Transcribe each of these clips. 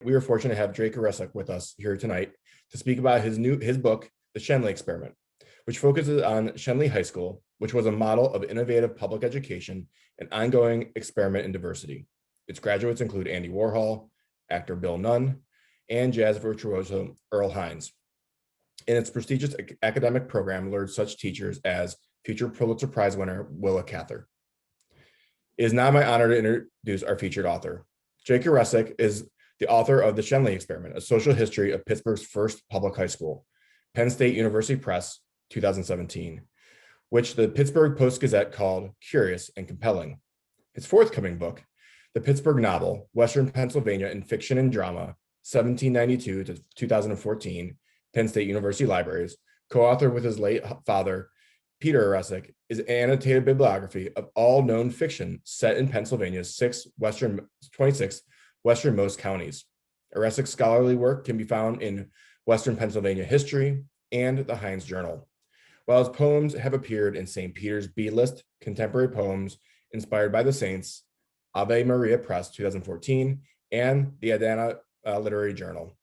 we are fortunate to have Jake Oresick with us here tonight to speak about his book, The Schenley Experiment, which focuses on Schenley High School, which was a model of innovative public education and ongoing experiment in diversity. Its graduates include Andy Warhol, actor Bill Nunn, and jazz virtuoso Earl Hines. In its prestigious academic program lured such teachers as future Pulitzer Prize winner Willa Cather. It is now my honor to introduce our featured author. Jake Oresick is the author of The Schenley Experiment, a social history of Pittsburgh's first public high school, Penn State University Press, 2017, which the Pittsburgh Post-Gazette called curious and compelling. His forthcoming book, the Pittsburgh novel, Western Pennsylvania in Fiction and Drama, 1792 to 2014, Penn State University Libraries, co-authored with his late father, Peter Oresick, is an annotated bibliography of all known fiction set in Pennsylvania's 26 westernmost counties. Oresick's scholarly work can be found in Western Pennsylvania History and the Hines Journal, while his poems have appeared in St. Peter's B-List Contemporary Poems Inspired by the Saints, Ave Maria Press, 2014, and the Adana Literary Journal.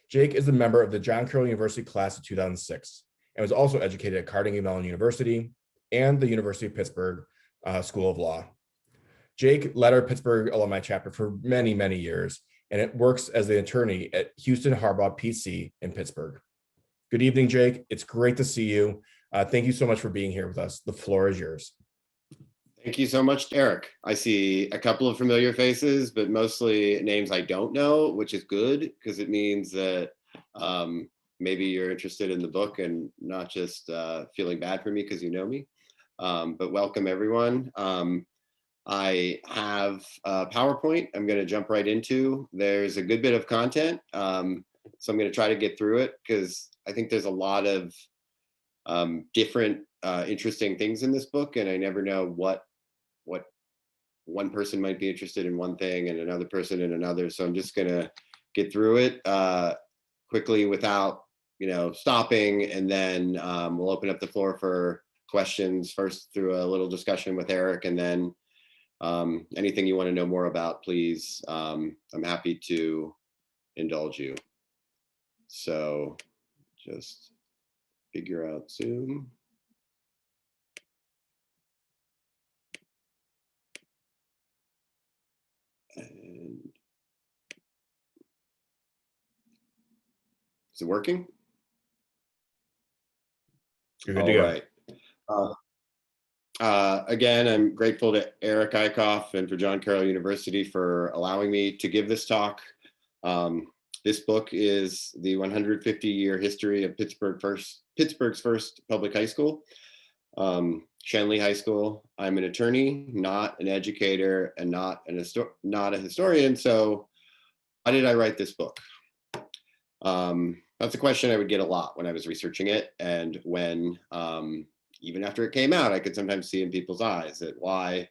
Jake is a member of the John Carroll University class of 2006 and was also educated at Carnegie Mellon University and the University of Pittsburgh School of Law. Jake led our Pittsburgh Alumni chapter for many, many years, and it works as the attorney at Houston Harbaugh PC in Pittsburgh. Good evening, Jake. It's great to see you. Thank you so much for being here with us. The floor is yours. Thank you so much, Eric. I see a couple of familiar faces, but mostly names I don't know, which is good because it means that maybe you're interested in the book and not just feeling bad for me because you know me. But welcome, everyone. I have a PowerPoint I'm going to jump right into. There's a good bit of content, so I'm going to try to get through it because I think there's a lot of different interesting things in this book, and I never know what one person might be interested in one thing and another person in another. So I'm just going to get through it quickly without stopping, and then we'll open up the floor for questions first through a little discussion with Eric, and then anything you want to know more about, please. I'm happy to indulge you. So just figure out Zoom. And is it working? You're good to go. Right. Again, I'm grateful to Eric Eichhoff and for John Carroll University for allowing me to give this talk. This book is the 150-year history of Pittsburgh's first public high school, Schenley High School. I'm an attorney, not an educator, and not a historian. So why did I write this book? That's a question I would get a lot when I was researching it, and when even after it came out, I could sometimes see in people's eyes that why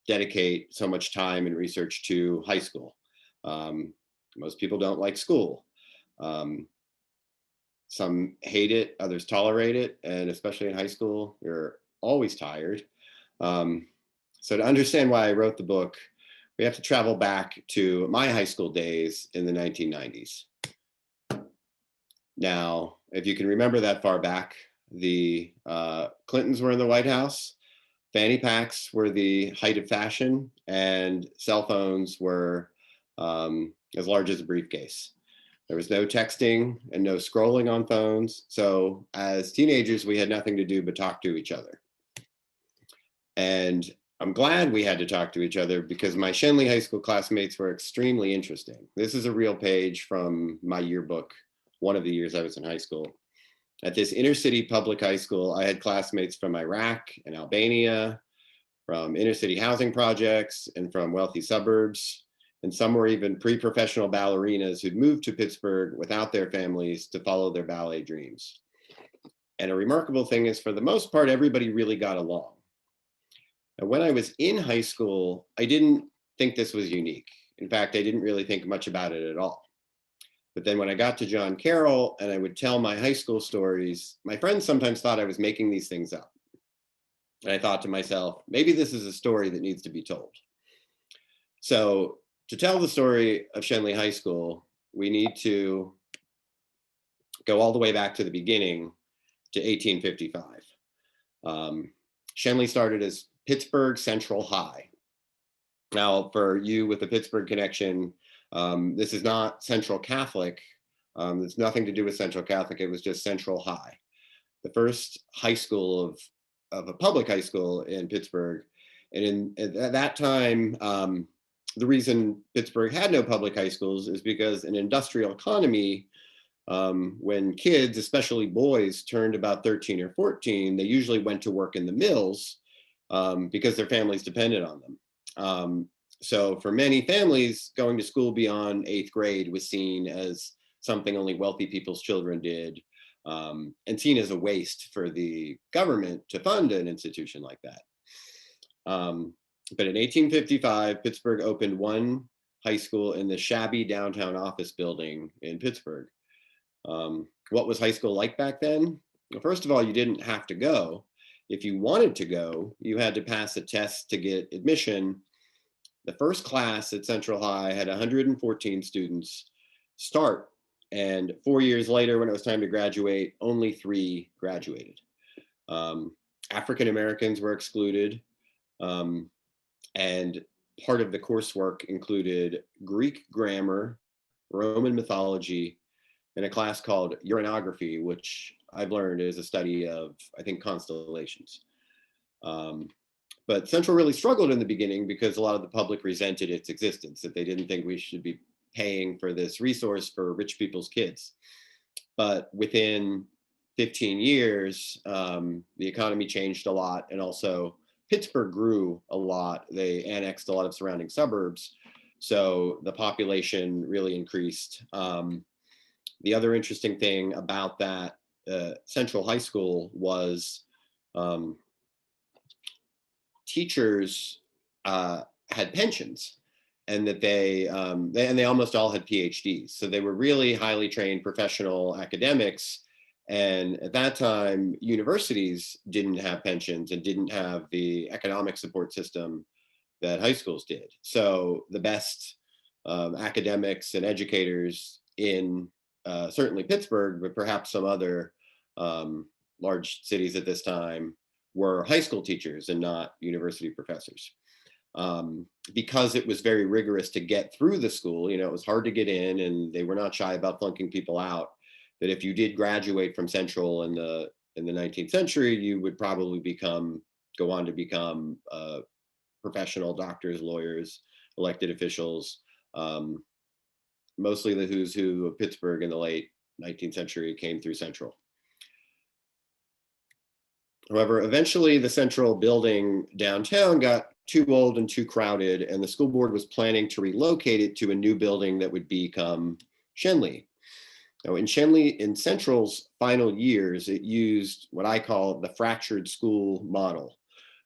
dedicate so much time and research to high school. Most people don't like school. Some hate it, others tolerate it, and especially in high school, you're always tired. So to understand why I wrote the book, we have to travel back to my high school days in the 1990s. Now, if you can remember that far back, the Clintons were in the White House, fanny packs were the height of fashion, and cell phones were as large as a briefcase. There was no texting and no scrolling on phones. So as teenagers, we had nothing to do but talk to each other. And I'm glad we had to talk to each other because my Schenley High School classmates were extremely interesting. This is a real page from my yearbook, one of the years I was in high school. At this inner city public high school, I had classmates from Iraq and Albania, from inner city housing projects, and from wealthy suburbs. And some were even pre-professional ballerinas who'd moved to Pittsburgh without their families to follow their ballet dreams. And a remarkable thing is, for the most part, everybody really got along. And when I was in high school, I didn't think this was unique. In fact, I didn't really think much about it at all. But then when I got to John Carroll and I would tell my high school stories, my friends sometimes thought I was making these things up. And I thought to myself, maybe this is a story that needs to be told. So To tell the story of Schenley High School, we need to go all the way back to the beginning to 1855. Schenley started as Pittsburgh Central High. Now, for you with the Pittsburgh connection, this is not Central Catholic. It's nothing to do with Central Catholic. It was just Central High, the first high school of a public high school in Pittsburgh. And at that time, the reason Pittsburgh had no public high schools is because an industrial economy, when kids, especially boys, turned about 13 or 14, they usually went to work in the mills because their families depended on them. So for many families, going to school beyond 8th grade was seen as something only wealthy people's children did, and seen as a waste for the government to fund an institution like that. But in 1855, Pittsburgh opened one high school in the shabby downtown office building in Pittsburgh. What was high school like back then? Well, first of all, you didn't have to go. If you wanted to go, you had to pass a test to get admission. The first class at Central High had 114 students start, and 4 years later, when it was time to graduate, only 3 graduated. African Americans were excluded, and part of the coursework included Greek grammar, Roman mythology, and a class called uranography, which I've learned is a study of, I think, constellations. But Central really struggled in the beginning because a lot of the public resented its existence, that they didn't think we should be paying for this resource for rich people's kids. But within 15 years, the economy changed a lot, and also Pittsburgh grew a lot. They annexed a lot of surrounding suburbs, so the population really increased. The other interesting thing about that Central High School was teachers had pensions, and that they almost all had PhDs. So they were really highly trained professional academics. And at that time, universities didn't have pensions and didn't have the economic support system that high schools did. So the best academics and educators in certainly Pittsburgh, but perhaps some other large cities at this time, were high school teachers and not university professors. Because it was very rigorous to get through the school, it was hard to get in, and they were not shy about flunking people out. That if you did graduate from Central in the 19th century, you would probably go on to become professional doctors, lawyers, elected officials. Mostly the who's who of Pittsburgh in the late 19th century came through Central. However, eventually the Central building downtown got too old and too crowded, and the school board was planning to relocate it to a new building that would become Schenley. Now, in Central's final years, it used what I call the fractured school model,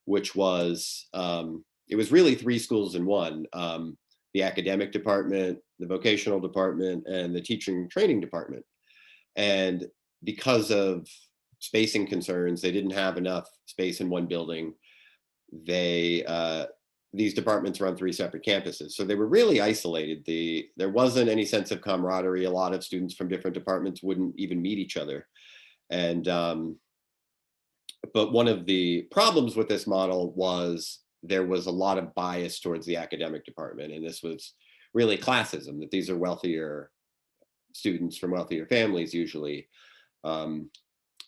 which was, it was really 3 schools in one, the academic department, the vocational department, and the teaching training department. And because of spacing concerns, they didn't have enough space in one building. These departments were on 3 separate campuses, so they were really isolated. There wasn't any sense of camaraderie. A lot of students from different departments wouldn't even meet each other. And but one of the problems with this model was there was a lot of bias towards the academic department, and this was really classism, that these are wealthier students from wealthier families usually.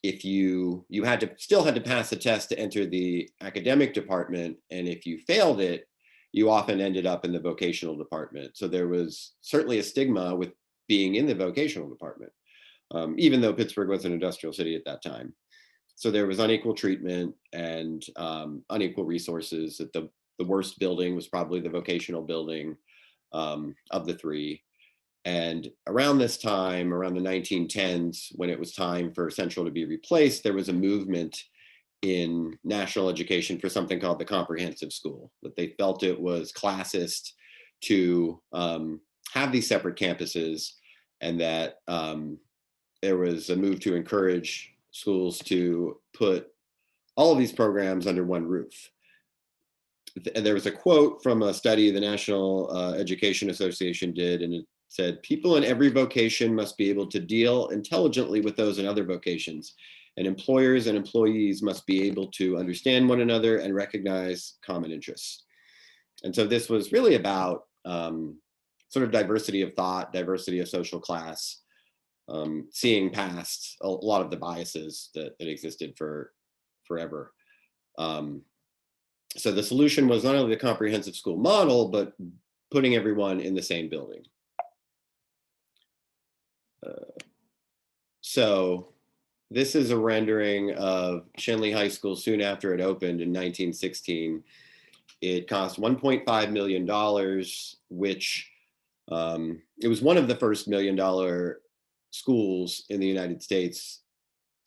If you still had to pass a test to enter the academic department, and if you failed it, you often ended up in the vocational department. So there was certainly a stigma with being in the vocational department, even though Pittsburgh was an industrial city at that time. So there was unequal treatment and unequal resources. That the worst building was probably the vocational building of the 3. And around this time, around the 1910s, when it was time for Central to be replaced, there was a movement in national education for something called the comprehensive school, that they felt it was classist to have these separate campuses, and that there was a move to encourage schools to put all of these programs under one roof. there was a quote from a study the National Education Association did, and it said, "People in every vocation must be able to deal intelligently with those in other vocations, and employers and employees must be able to understand one another and recognize common interests." And so this was really about sort of diversity of thought, diversity of social class, seeing past a lot of the biases that existed for forever. So the solution was not only the comprehensive school model, but putting everyone in the same building. So this is a rendering of Schenley High School soon after it opened in 1916. It cost $1.5 million, which it was one of the first $1 million schools in the United States.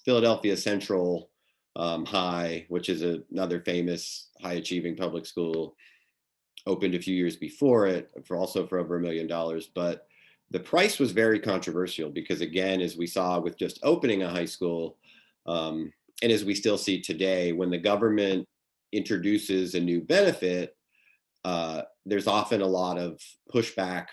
Philadelphia Central High, which is another famous high achieving public school, opened a few years before it for over $1 million. But the price was very controversial because, again, as we saw with just opening a high school, and as we still see today, when the government introduces a new benefit, there's often a lot of pushback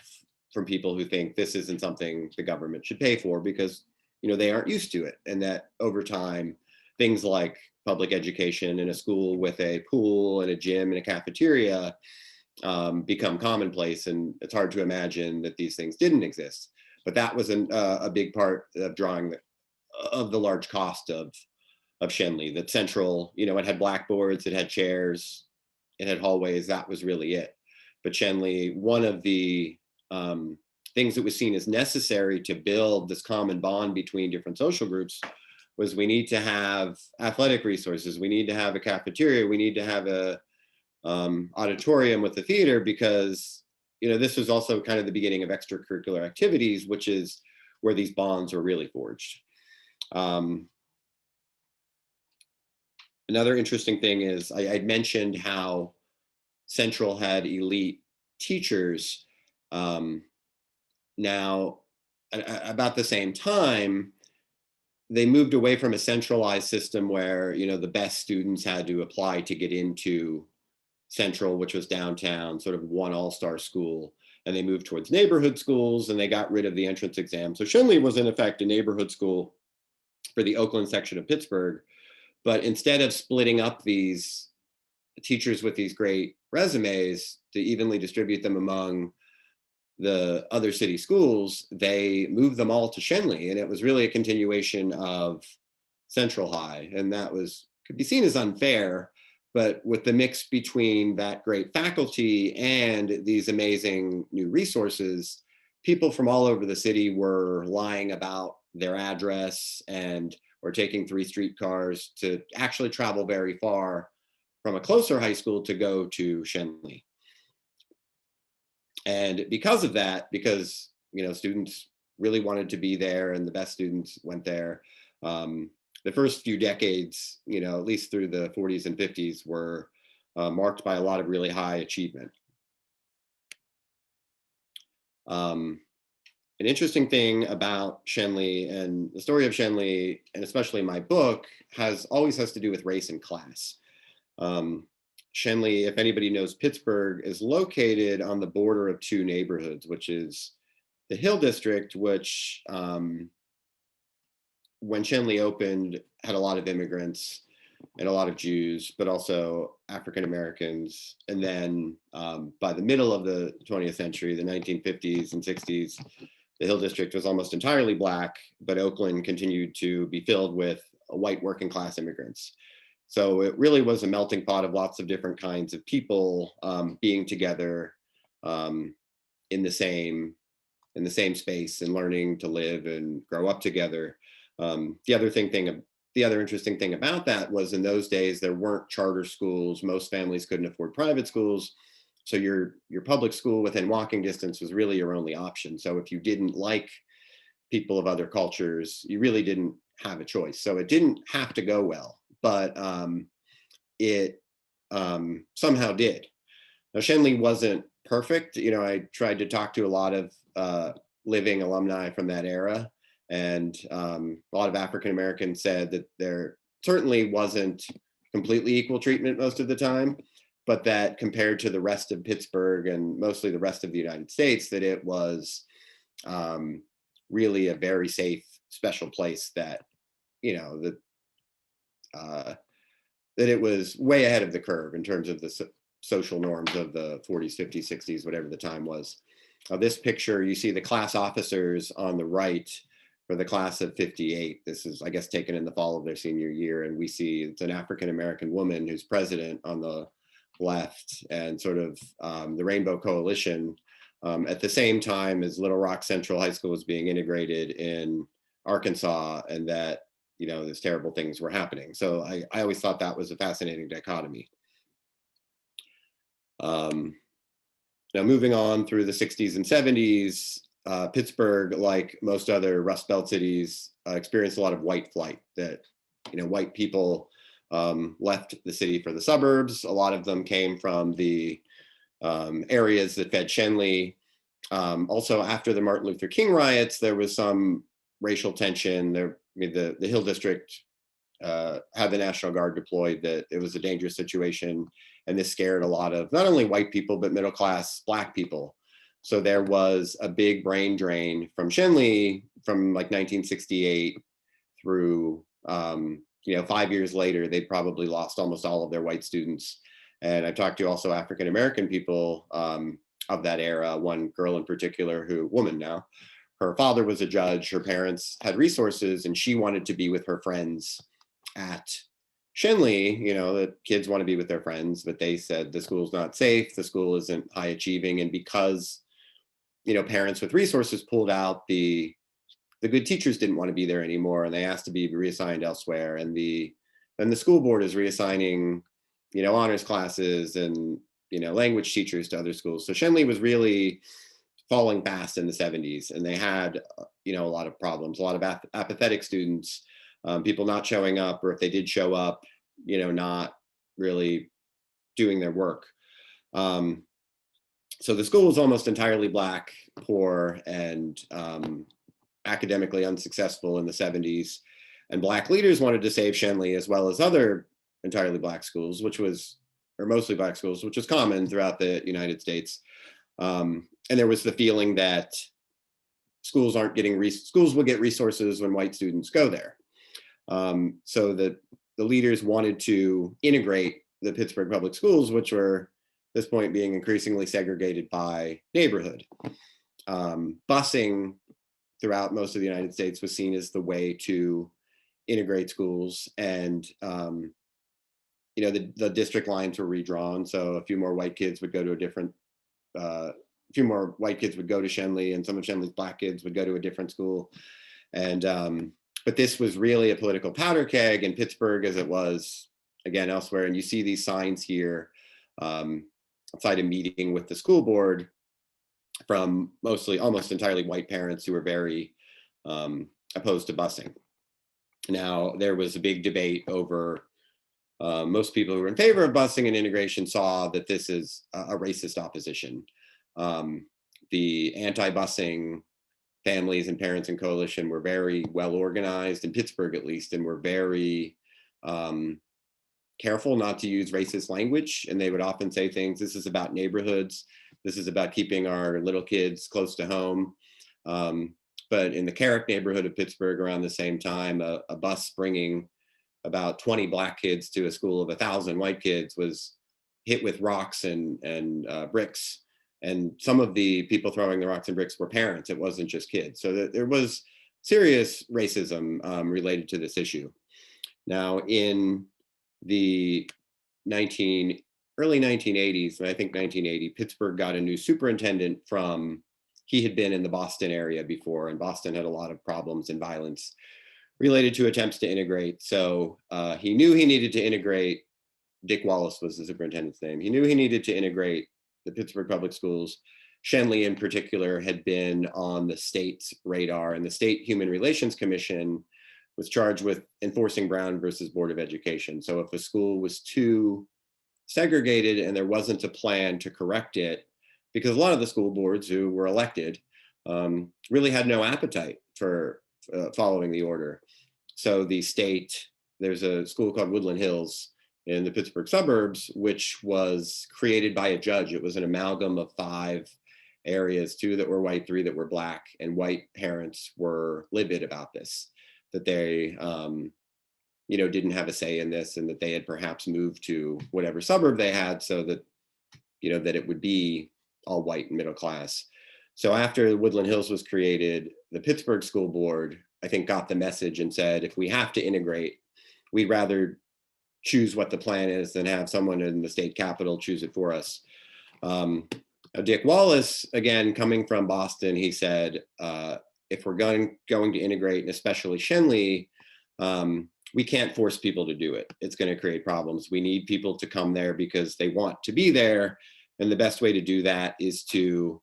from people who think this isn't something the government should pay for because, you know, they aren't used to it. And that over time, things like public education in a school with a pool and a gym and a cafeteria become commonplace. And it's hard to imagine that these things didn't exist. But that was a big part of drawing of the large cost of Schenley. That Central, you know, it had blackboards, it had chairs, it had hallways. That was really it. But Schenley, one of the things that was seen as necessary to build this common bond between different social groups was we need to have athletic resources. We need to have a cafeteria. We need to have a auditorium with the theater because, you know, this was also kind of the beginning of extracurricular activities, which is where these bonds were really forged. Another interesting thing is I mentioned how Central had elite teachers. Now, about the same time, they moved away from a centralized system where, you know, the best students had to apply to get into Central, which was downtown, sort of one all-star school. And they moved towards neighborhood schools and they got rid of the entrance exam. So Schenley was in effect a neighborhood school for the Oakland section of Pittsburgh. But instead of splitting up these teachers with these great resumes to evenly distribute them among the other city schools, they moved them all to Schenley. And it was really a continuation of Central High. And that could be seen as unfair, but with the mix between that great faculty and these amazing new resources, people from all over the city were lying about their address and or taking 3 streetcars to actually travel very far from a closer high school to go to Schenley. And because of that, because, you know, students really wanted to be there and the best students went there, the first few decades, you know, at least through the 40s and 50s, were marked by a lot of really high achievement. An interesting thing about Schenley and the story of Schenley, and especially my book, always has to do with race and class. Schenley, if anybody knows Pittsburgh, is located on the border of 2 neighborhoods, which is the Hill District, which when Schenley opened had a lot of immigrants and a lot of Jews, but also African Americans. And then by the middle of the 20th century, the 1950s and 60s, the Hill District was almost entirely Black, but Oakland continued to be filled with white working class immigrants. So it really was a melting pot of lots of different kinds of people being together in the same space and learning to live and grow up together. The other interesting thing about that was in those days there weren't charter schools. Most families couldn't afford private schools, so your public school within walking distance was really your only option. So if you didn't like people of other cultures, you really didn't have a choice. So it didn't have to go well, but it somehow did. Now, Schenley wasn't perfect. You know, I tried to talk to a lot of living alumni from that era, and a lot of African Americans said that there certainly wasn't completely equal treatment most of the time, but that compared to the rest of Pittsburgh and mostly the rest of the United States, that it was really a very safe, special place that, you know, uh, that it was way ahead of the curve in terms of the social norms of the 40s, 50s, 60s, whatever the time was. This picture, you see the class officers on the right for the class of 58. This is, I guess, taken in the fall of their senior year. And we see it's an African-American woman who's president on the left, and sort of the Rainbow Coalition at the same time as Little Rock Central High School was being integrated in Arkansas, and that, you know, these terrible things were happening. So I always thought that was a fascinating dichotomy. Now, moving on through the 60s and 70s, Pittsburgh, like most other Rust Belt cities, experienced a lot of white flight. That, you know, white people left the city for the suburbs. A lot of them came from the areas that fed Schenley. Also, after the Martin Luther King riots, there was some racial tension. There, I mean, the Hill District had the National Guard deployed. That it was a dangerous situation, and this scared a lot of not only white people but middle class Black people. So there was a big brain drain from Schenley from like 1968 through, you know, 5 years later, they probably lost almost all of their white students. And I talked to also African American people of that era. One girl in particular, woman now, her father was a judge, her parents had resources, and she wanted to be with her friends at Schenley. You know, the kids want to be with their friends, but they said the school's not safe, the school isn't high achieving. And because, you know, parents with resources pulled out, the good teachers didn't want to be there anymore, and they asked to be reassigned elsewhere. And then the school board is reassigning, you know, honors classes and, you know, language teachers to other schools. So Schenley was really falling fast in the 70s, and they had, you know, a lot of problems, a lot of apathetic students, people not showing up, or if they did show up, you know, not really doing their work. So the school was almost entirely Black, poor, and academically unsuccessful in the 70s. And Black leaders wanted to save Schenley as well as other entirely Black schools, or mostly Black schools, which is common throughout the United States. And there was the feeling that schools will get resources when white students go there. So the leaders wanted to integrate the Pittsburgh public schools, which were at this point being increasingly segregated by neighborhood. Busing throughout most of the United States was seen as the way to integrate schools. And you know, the district lines were redrawn, so a few more white kids would go to Schenley, and some of Schenley's Black kids would go to a different school. And but this was really a political powder keg in Pittsburgh, as it was again elsewhere. And you see these signs here outside a meeting with the school board from almost entirely white parents who were very opposed to busing. Now, there was a big debate over, most people who were in favor of busing and integration saw that this is a racist opposition. The anti-busing families and parents and coalition were very well organized, in Pittsburgh at least, and were very careful not to use racist language. And they would often say things, this is about neighborhoods, this is about keeping our little kids close to home. But in the Carrick neighborhood of Pittsburgh around the same time, a bus bringing about 20 Black kids to a school of 1,000 white kids was hit with rocks and bricks. And some of the people throwing the rocks and bricks were parents. It wasn't just kids. So there was serious racism related to this issue. Now, in the early 1980s, I think 1980, Pittsburgh got a new superintendent he had been in the Boston area before, and Boston had a lot of problems and violence related to attempts to integrate. So he knew he needed to integrate. Dick Wallace was the superintendent's name. He knew he needed to integrate the Pittsburgh public schools. Schenley in particular had been on the state's radar, and the State Human Relations Commission was charged with enforcing Brown versus Board of Education. So if a school was too segregated and there wasn't a plan to correct it, because a lot of the school boards who were elected really had no appetite for following the order. So the state, there's a school called Woodland Hills in the Pittsburgh suburbs, which was created by a judge. It was an amalgam of 5 areas, 2 that were white, 3 that were black, and white parents were livid about this, that they didn't have a say in this, and that they had perhaps moved to whatever suburb they had so that that it would be all white and middle class. So after Woodland Hills was created, the Pittsburgh School Board, I think, got the message and said, if we have to integrate, we'd rather choose what the plan is than have someone in the state capitol choose it for us. Dick Wallace, again, coming from Boston, he said, if we're going to integrate, and especially Schenley, we can't force people to do it. It's going to create problems. We need people to come there because they want to be there. And the best way to do that is to,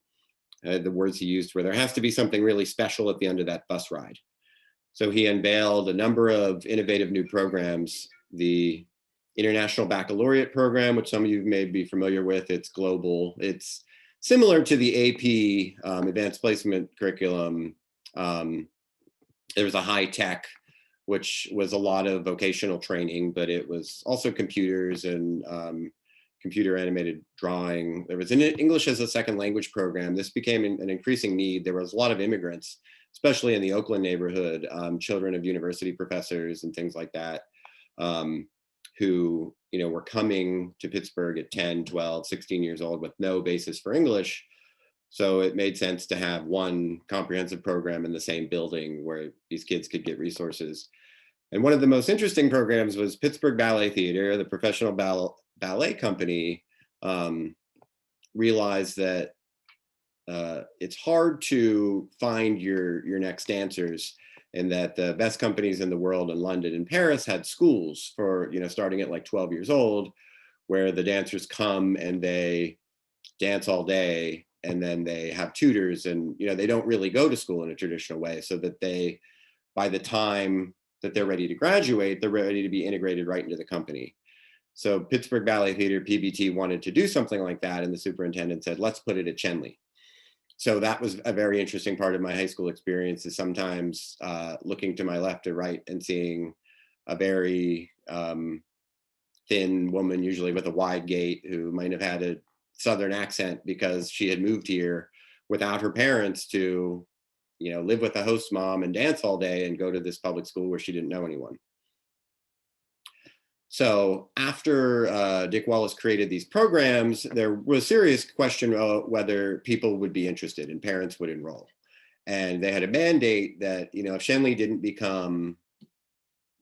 the words he used were, there has to be something really special at the end of that bus ride. So he unveiled a number of innovative new programs. The International Baccalaureate program, which some of you may be familiar with, it's global. It's similar to the AP advanced placement curriculum. There was a high tech, which was a lot of vocational training, but it was also computers and computer animated drawing. There was an English as a second language program. This became an increasing need. There was a lot of immigrants, especially in the Oakland neighborhood, children of university professors and things like that, who were coming to Pittsburgh at 10, 12, 16 years old with no basis for English. So it made sense to have one comprehensive program in the same building where these kids could get resources. And one of the most interesting programs was Pittsburgh Ballet Theater, the professional ballet company, realized that it's hard to find your next dancers, and that the best companies in the world in London and Paris had schools for, starting at like 12 years old, where the dancers come and they dance all day, and then they have tutors, and they don't really go to school in a traditional way, so that they, by the time that they're ready to graduate, they're ready to be integrated right into the company. So Pittsburgh Ballet Theater, PBT, wanted to do something like that, and the superintendent said, let's put it at Schenley. So that was a very interesting part of my high school experience, is sometimes looking to my left or right and seeing a very thin woman, usually with a wide gait, who might have had a Southern accent because she had moved here without her parents to, live with a host mom and dance all day and go to this public school where she didn't know anyone. So after Dick Wallace created these programs, there was a serious question about whether people would be interested and parents would enroll. And they had a mandate that, if Schenley didn't become,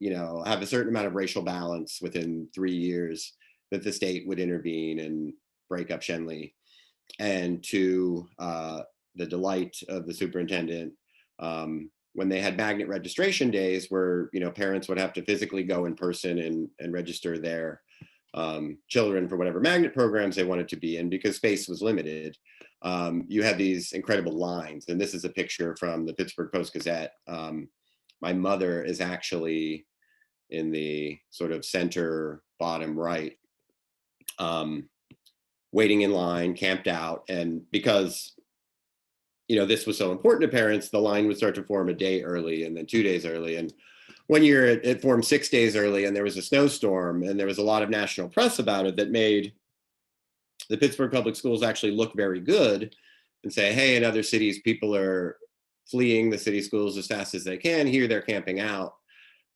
have a certain amount of racial balance within 3 years, that the state would intervene and break up Schenley. And to the delight of the superintendent, when they had magnet registration days where parents would have to physically go in person and register their children for whatever magnet programs they wanted to be in, because space was limited, you had these incredible lines. And this is a picture from the Pittsburgh Post-Gazette. My mother is actually in the sort of center bottom right, waiting in line, camped out. And because this was so important to parents, the line would start to form a day early and then 2 days early. And one year it formed 6 days early, and there was a snowstorm, and there was a lot of national press about it that made the Pittsburgh Public Schools actually look very good and say, hey, in other cities, people are fleeing the city schools as fast as they can. Here, they're camping out.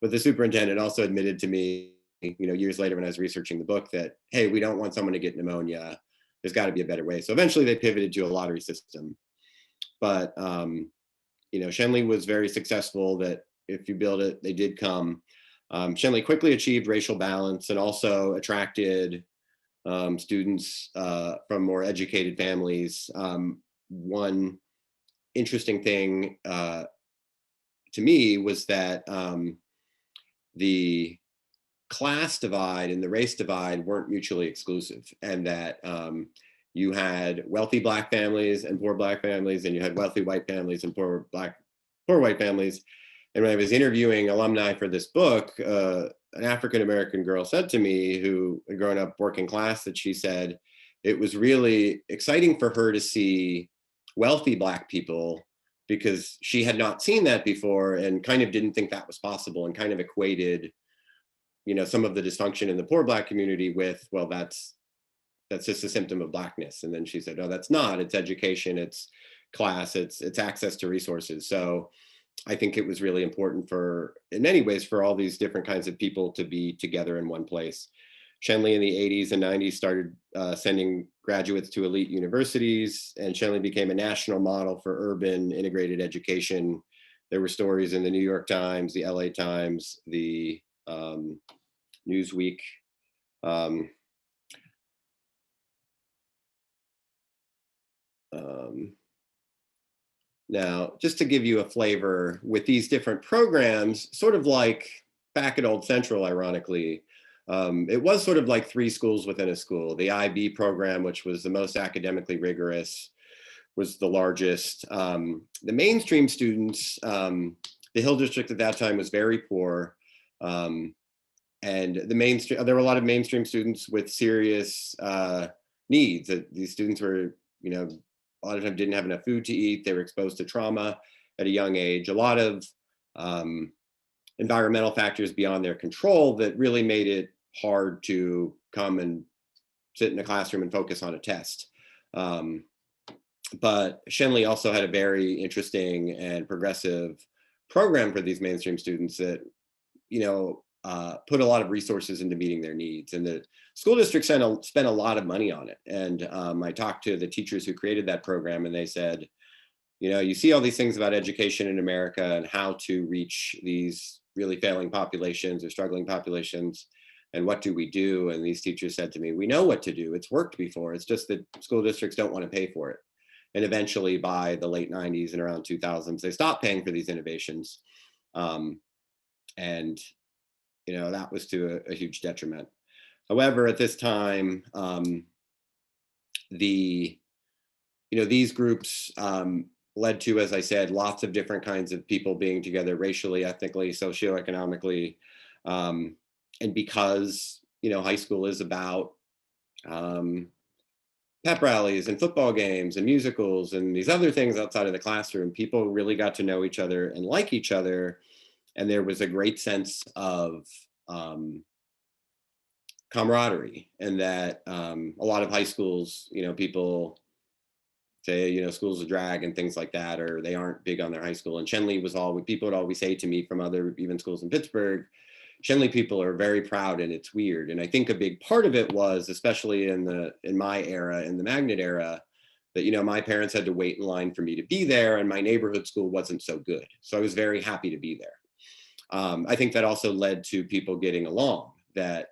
But the superintendent also admitted to me, years later when I was researching the book, that, hey, we don't want someone to get pneumonia. There's got to be a better way. So eventually they pivoted to a lottery system. But, Schenley was very successful, that if you build it, they did come. Schenley quickly achieved racial balance and also attracted students from more educated families. One interesting thing to me was that the class divide and the race divide weren't mutually exclusive, and that you had wealthy Black families and poor Black families, and you had wealthy white families and poor white families. And when I was interviewing alumni for this book, an African-American girl said to me, who had grown up working class, that she said it was really exciting for her to see wealthy Black people, because she had not seen that before and kind of didn't think that was possible, and kind of equated, some of the dysfunction in the poor Black community with, well, that's just a symptom of Blackness. And then she said, oh, that's not. It's education, it's class, it's access to resources. So I think it was really important in many ways, for all these different kinds of people to be together in one place. Schenley in the 80s and 90s started sending graduates to elite universities, and Schenley became a national model for urban integrated education. There were stories in the New York Times, the LA Times, the Newsweek. Now, just to give you a flavor with these different programs, sort of like back at Old Central, ironically, it was sort of like 3 schools within a school. The IB program, which was the most academically rigorous, was the largest. The mainstream students, the Hill District at that time was very poor. And there were a lot of mainstream students with serious needs. These students were, a lot of times didn't have enough food to eat. They were exposed to trauma at a young age. A lot of environmental factors beyond their control that really made it hard to come and sit in a classroom and focus on a test. But Schenley also had a very interesting and progressive program for these mainstream students that, put a lot of resources into meeting their needs. And the school district spent a lot of money on it. And I talked to the teachers who created that program, and they said, you see all these things about education in America and how to reach these really failing populations or struggling populations. And what do we do? And these teachers said to me, we know what to do. It's worked before. It's just that school districts don't want to pay for it. And eventually by the late 90s and around 2000s, they stopped paying for these innovations. And that was to a huge detriment. However, at this time, these groups led to, as I said, lots of different kinds of people being together racially, ethnically, socioeconomically. And because, high school is about pep rallies and football games and musicals and these other things outside of the classroom, people really got to know each other and like each other. And there was a great sense of camaraderie, and that a lot of high schools, people say, schools of drag and things like that, or they aren't big on their high school. And Schenley people would always say to me from other even schools in Pittsburgh, Schenley people are very proud, and it's weird. And I think a big part of it was, especially in my era, in the magnet era, that, my parents had to wait in line for me to be there, and my neighborhood school wasn't so good. So I was very happy to be there. I think that also led to people getting along, that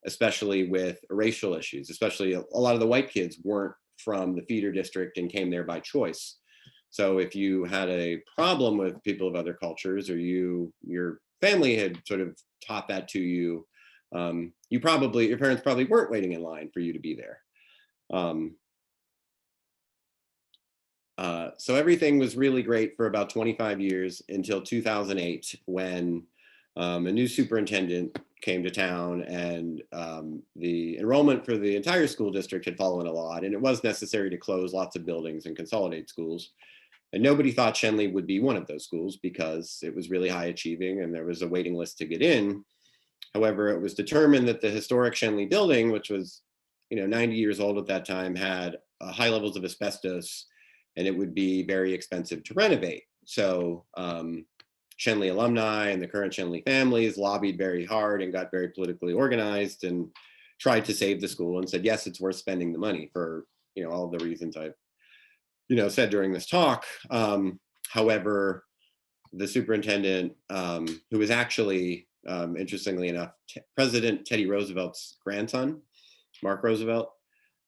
especially with racial issues, especially a lot of the white kids weren't from the feeder district and came there by choice. So if you had a problem with people of other cultures, or your family had sort of taught that to you, your parents probably weren't waiting in line for you to be there. So everything was really great for about 25 years until 2008, when a new superintendent came to town, and the enrollment for the entire school district had fallen a lot, and it was necessary to close lots of buildings and consolidate schools. And nobody thought Schenley would be one of those schools, because it was really high achieving and there was a waiting list to get in. However, it was determined that the historic Schenley building, which was 90 years old at that time, had high levels of asbestos, and it would be very expensive to renovate. So Schenley alumni and the current Schenley families lobbied very hard and got very politically organized and tried to save the school, and said, yes, it's worth spending the money for all of the reasons I've said during this talk. However, the superintendent, who was actually, interestingly enough, President Teddy Roosevelt's grandson, Mark Roosevelt,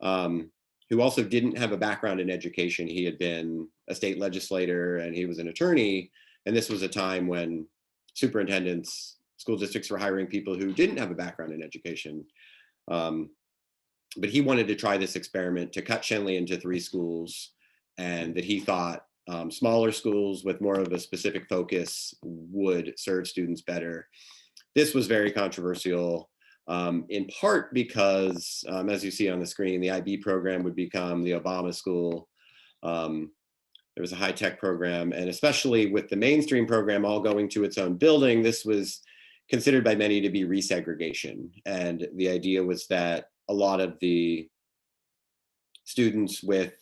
who also didn't have a background in education. He had been a state legislator and he was an attorney. And this was a time when superintendents, school districts were hiring people who didn't have a background in education. But he wanted to try this experiment to cut Schenley into 3 schools, and that he thought smaller schools with more of a specific focus would serve students better. This was very controversial, in part because, as you see on the screen, the IB program would become the Obama school. There was a high-tech program, and especially with the mainstream program all going to its own building, this was considered by many to be resegregation. And the idea was that a lot of the students with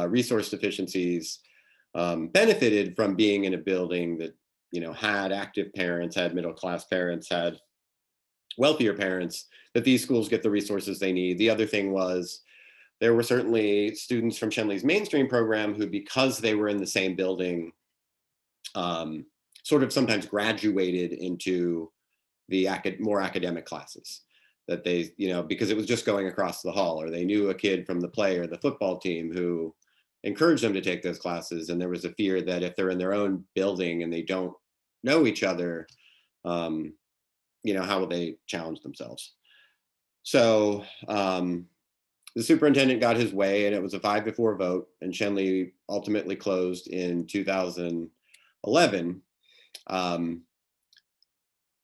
resource deficiencies benefited from being in a building that, had active parents, had middle-class parents, had wealthier parents, that these schools get the resources they need. The other thing was there were certainly students from Schenley's mainstream program who, because they were in the same building, sort of sometimes graduated into the more academic classes that they, because it was just going across the hall, or they knew a kid from the play or the football team who encouraged them to take those classes. And there was a fear that if they're in their own building and they don't know each other, how will they challenge themselves? So the superintendent got his way, and it was a 5-4 vote, and Schenley ultimately closed in 2011.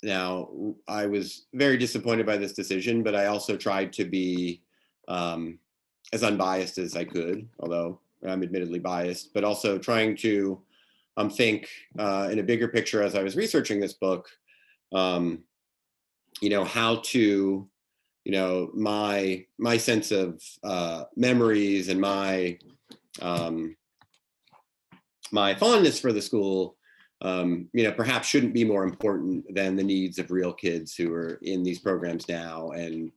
Now, I was very disappointed by this decision, but I also tried to be as unbiased as I could, although I'm admittedly biased, but also trying to think in a bigger picture as I was researching this book, how to, my sense of memories and my fondness for the school, perhaps shouldn't be more important than the needs of real kids who are in these programs now and,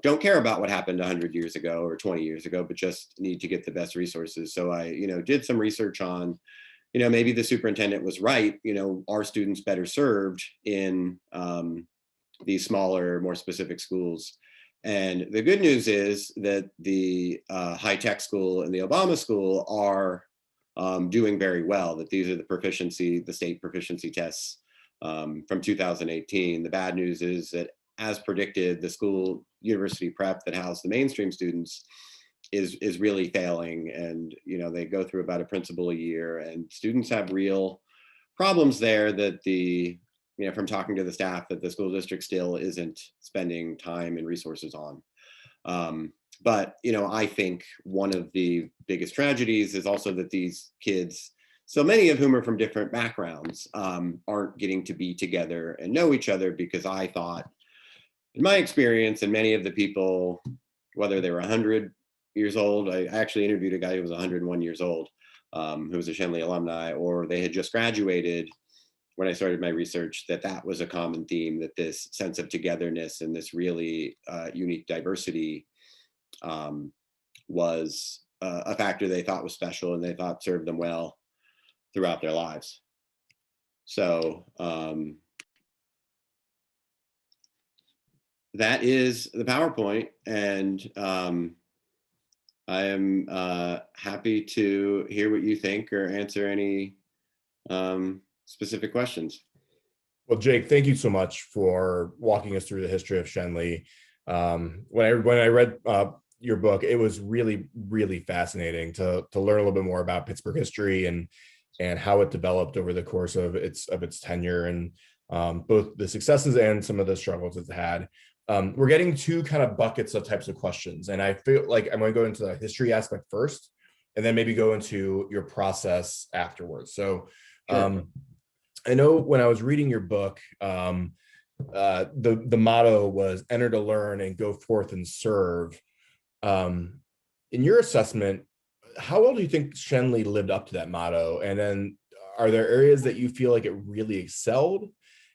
don't care about what happened 100 years ago or 20 years ago, but just need to get the best resources. So I, did some research on, maybe the superintendent was right, are students better served in these smaller, more specific schools? And the good news is that the high-tech school and the Obama school are doing very well, that these are the state proficiency tests from 2018. The bad news is that, as predicted, the school university prep that housed the mainstream students is really failing. And, they go through about a principal a year, and students have real problems there that from talking to the staff, that the school district still isn't spending time and resources on. But, I think one of the biggest tragedies is also that these kids, so many of whom are from different backgrounds, aren't getting to be together and know each other, because I thought, in my experience, and many of the people, whether they were 100 years old, I actually interviewed a guy who was 101 years old, who was a Schenley alumni, or they had just graduated when I started my research, that was a common theme, that this sense of togetherness and this really unique diversity was a factor they thought was special and they thought served them well throughout their lives. So that is the PowerPoint, and I am happy to hear what you think or answer any specific questions. Well, Jake, thank you so much for walking us through the history of Schenley. When I read your book, it was really, really fascinating to learn a little bit more about Pittsburgh history and how it developed over the course of its tenure, and both the successes and some of the struggles it's had. We're getting two kind of buckets of types of questions, and I feel like I'm going to go into the history aspect first, and then maybe go into your process afterwards. So Sure. I know when I was reading your book, the motto was "Enter to learn and go forth and serve." In your assessment, how well do you think Schenley lived up to that motto? And then, are there areas that you feel like it really excelled?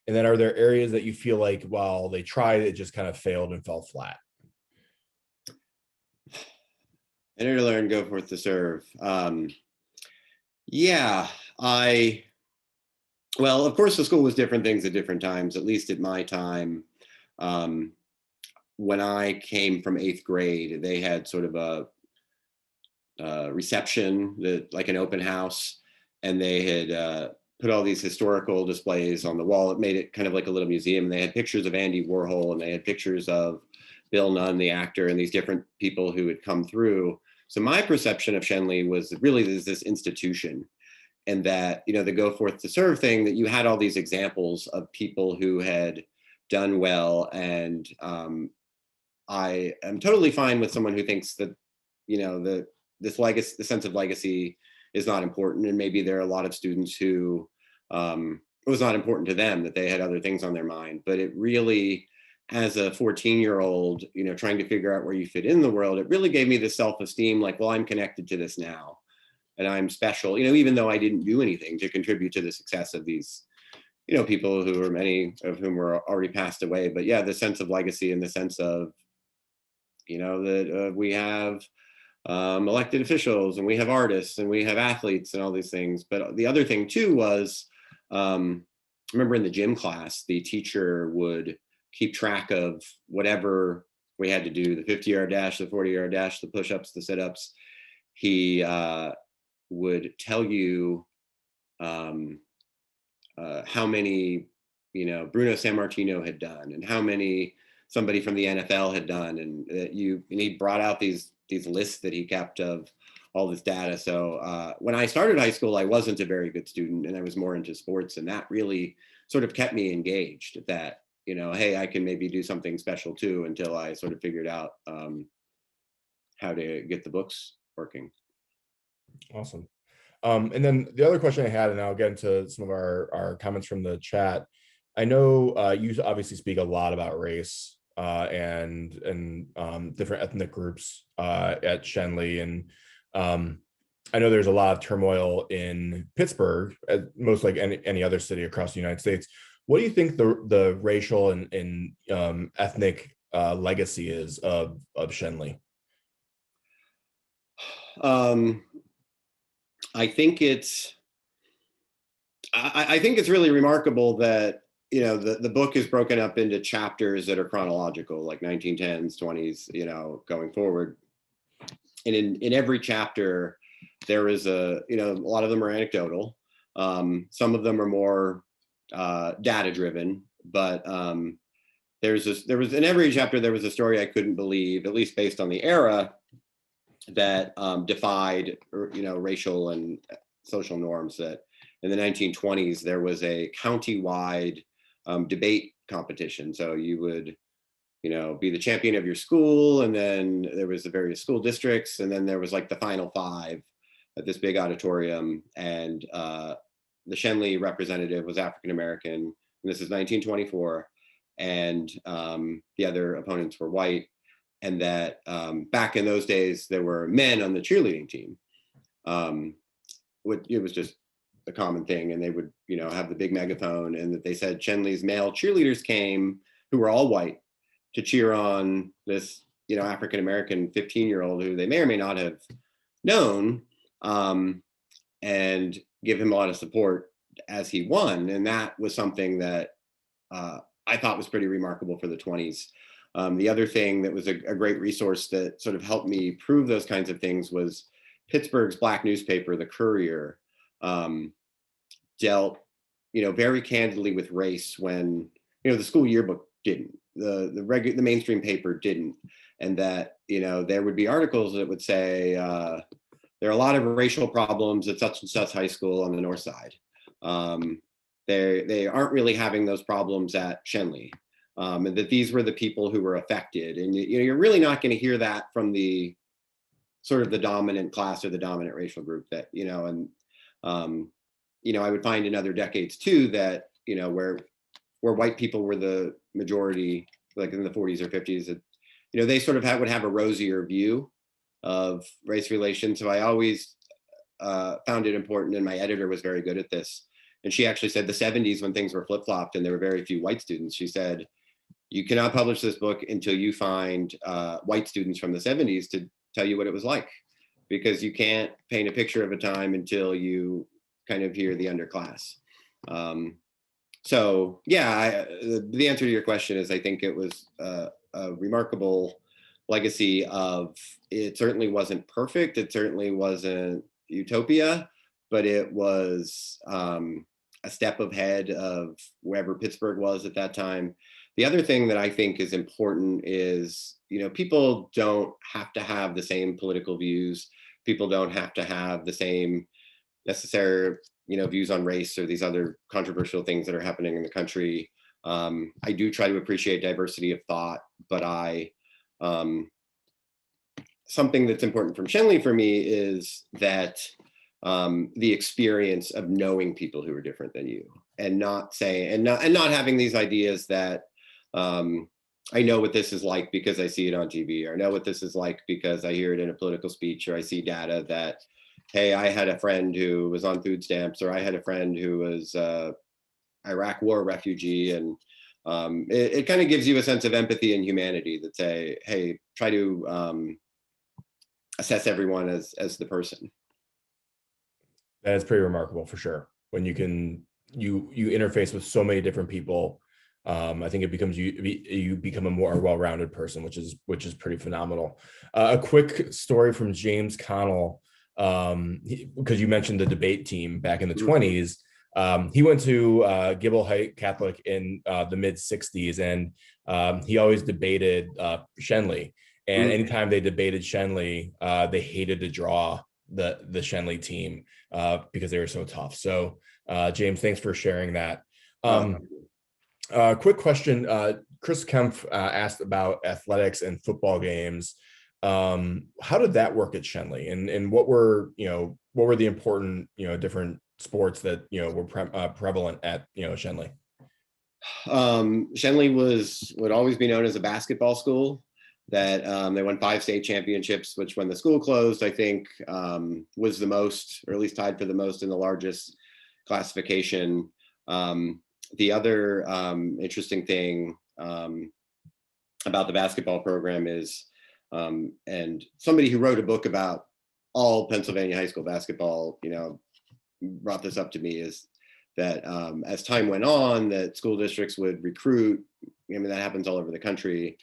And then, are there areas that you feel like, while they tried, it just kind of failed and fell flat? Enter to learn, go forth to serve. Well, of course, the school was different things at different times, at least at my time. When I came from 8th grade, they had sort of a reception, like an open house, and they had put all these historical displays on the wall. It made it kind of like a little museum. They had pictures of Andy Warhol, and they had pictures of Bill Nunn, the actor, and these different people who had come through. So my perception of Schenley was really this institution, and that, the go forth to serve thing, that you had all these examples of people who had done well. And I am totally fine with someone who thinks that, this legacy, the sense of legacy, is not important. And maybe there are a lot of students who it was not important to them, that they had other things on their mind. But it really, as a 14-year-old, trying to figure out where you fit in the world, it really gave me the self-esteem, like, well, I'm connected to this now, and I'm special, even though I didn't do anything to contribute to the success of these, people who are, many of whom were already passed away. But yeah, the sense of legacy, and the sense of, that we have elected officials, and we have artists, and we have athletes, and all these things. But the other thing too was, I remember in the gym class, the teacher would keep track of whatever we had to do, the 50-yard dash, the 40-yard dash, the push-ups, the sit-ups. He would tell you how many, Bruno Sammartino had done, and how many somebody from the NFL had done, and he brought out these lists that he kept of all this data. So when I started high school, I wasn't a very good student, and I was more into sports, and that really sort of kept me engaged. That, hey, I can maybe do something special too, until I sort of figured out how to get the books working. Awesome. And then the other question I had, and I'll get into some of our comments from the chat. I know you obviously speak a lot about race and different ethnic groups at Schenley, and I know there's a lot of turmoil in Pittsburgh, most like any other city across the United States. What do you think the racial and ethnic legacy is of Schenley? I think it's really remarkable that, the book is broken up into chapters that are chronological, like 1910s, 20s, going forward. And in every chapter, there is a lot of them are anecdotal. Some of them are more data driven, but there was in every chapter, there was a story I couldn't believe, at least based on the era, that defied, racial and social norms. That in the 1920s, there was a county-wide debate competition. So you would, be the champion of your school, and then there was the various school districts, and then there was like the final five at this big auditorium, and the Schenley representative was African American, and this is 1924, and the other opponents were white. And that back in those days, there were men on the cheerleading team. It was just a common thing, and they would, have the big megaphone, and that they said Schenley's male cheerleaders came, who were all white, to cheer on this, African American 15-year-old who they may or may not have known, and give him a lot of support as he won. And that was something that I thought was pretty remarkable for the 20s. The other thing that was a great resource that sort of helped me prove those kinds of things was Pittsburgh's black newspaper, the Courier, dealt, very candidly with race when, the school yearbook didn't, the mainstream paper didn't. And that, there would be articles that would say, there are a lot of racial problems at such and such high school on the north side. They aren't really having those problems at Schenley. And that these were the people who were affected. And you're really not going to hear that from the sort of the dominant class or the dominant racial group. That, and I would find in other decades too that, where white people were the majority, like in the 40s or 50s, that, they sort of would have a rosier view of race relations. So I always found it important, and my editor was very good at this. And she actually said the 70s, when things were flip-flopped and there were very few white students, she said, you cannot publish this book until you find white students from the 70s to tell you what it was like, because you can't paint a picture of a time until you kind of hear the underclass. So yeah, the answer to your question is, I think it was a remarkable legacy of, it certainly wasn't perfect, it certainly wasn't utopia, but it was a step ahead of wherever Pittsburgh was at that time. The other thing that I think is important is, people don't have to have the same political views. People don't have to have the same necessary, views on race or these other controversial things that are happening in the country. I do try to appreciate diversity of thought, but something that's important from Schenley for me is that the experience of knowing people who are different than you, and not saying, and not having these ideas that I know what this is like because I see it on TV, or I know what this is like because I hear it in a political speech, or I see data that, hey, I had a friend who was on food stamps, or I had a friend who was Iraq war refugee. And it kind of gives you a sense of empathy and humanity that say, hey, try to assess everyone as the person. That is pretty remarkable for sure. When you can, you interface with so many different people, I think it becomes you become a more well-rounded person, which is pretty phenomenal. A quick story from James Connell, because you mentioned the debate team back in the 20s. He went to Gibble Height Catholic in the mid 60s, and he always debated Schenley. And anytime they debated Schenley, they hated to draw the Schenley team because they were so tough. So James, thanks for sharing that. Quick question. Chris Kempf asked about athletics and football games. How did that work at Schenley, and what were the important different sports that were prevalent at Schenley? Schenley would always be known as a basketball school. That they won 5 state championships, which when the school closed, I think was the most, or at least tied for the most in the largest classification. The other interesting thing about the basketball program is, and somebody who wrote a book about all Pennsylvania high school basketball, brought this up to me, is that as time went on, that school districts would recruit. I mean, that happens all over the country.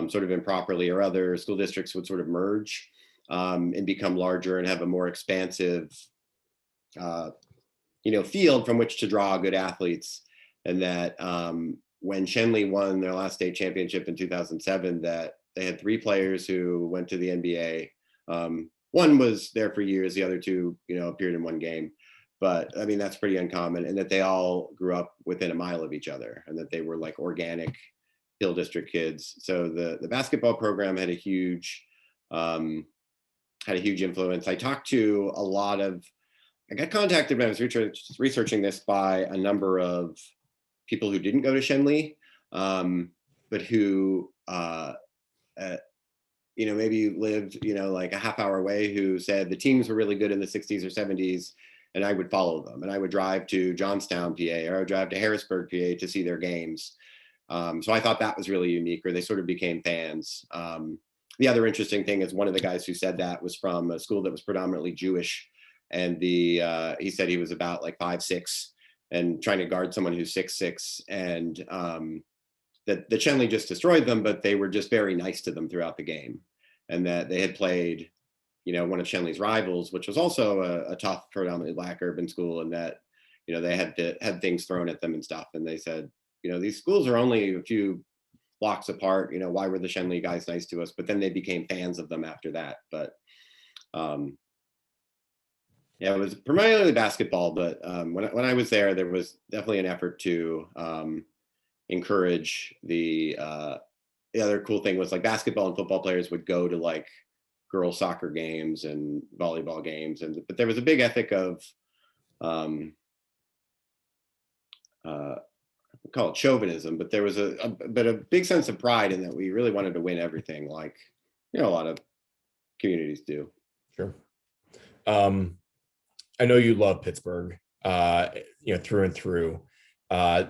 Sort of improperly, or other school districts would sort of merge and become larger and have a more expansive, field from which to draw good athletes. And that when Schenley won their last state championship in 2007, that they had 3 players who went to the NBA. One was there for years, the other 2, appeared in 1 game. But I mean, that's pretty uncommon, and that they all grew up within a mile of each other, and that they were like organic Hill District kids. So the basketball program had a huge influence. I talked to I got contacted when I was researching this by a number of people who didn't go to Schenley, but who maybe lived like a half hour away, who said the teams were really good in the 60s or 70s, and I would follow them, and I would drive to Johnstown, PA, or I would drive to Harrisburg, PA, to see their games. So I thought that was really unique, or they sort of became fans. The other interesting thing is, one of the guys who said that was from a school that was predominantly Jewish, and he said he was about like 5'6", and trying to guard someone who's 6'6", and that the Schenley just destroyed them, but they were just very nice to them throughout the game, and that they had played, one of Schenley's rivals, which was also a tough, predominantly Black urban school, and that they had things thrown at them and stuff, and they said, these schools are only a few blocks apart. Why were the Schenley guys nice to us? But then they became fans of them after that. But it was primarily basketball. But when I was there was definitely an effort to encourage the other cool thing was, like, basketball and football players would go to like girls soccer games and volleyball games, but there was a big ethic of call it chauvinism, but there was a big sense of pride in that we really wanted to win everything, like a lot of communities do. Sure. I know you love Pittsburgh, through and through.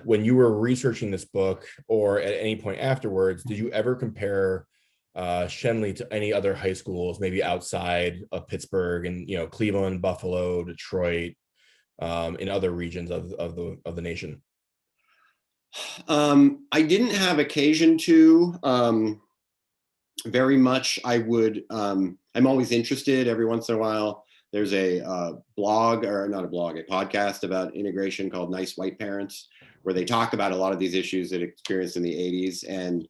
When you were researching this book, or at any point afterwards, did you ever compare Schenley to any other high schools, maybe outside of Pittsburgh, and Cleveland, Buffalo, Detroit, in other regions of the nation? I didn't have occasion to very much. I would, I'm always interested. Every once in a while, there's a blog, or not a blog, a podcast about integration called Nice White Parents, where they talk about a lot of these issues that experienced in the 80s. And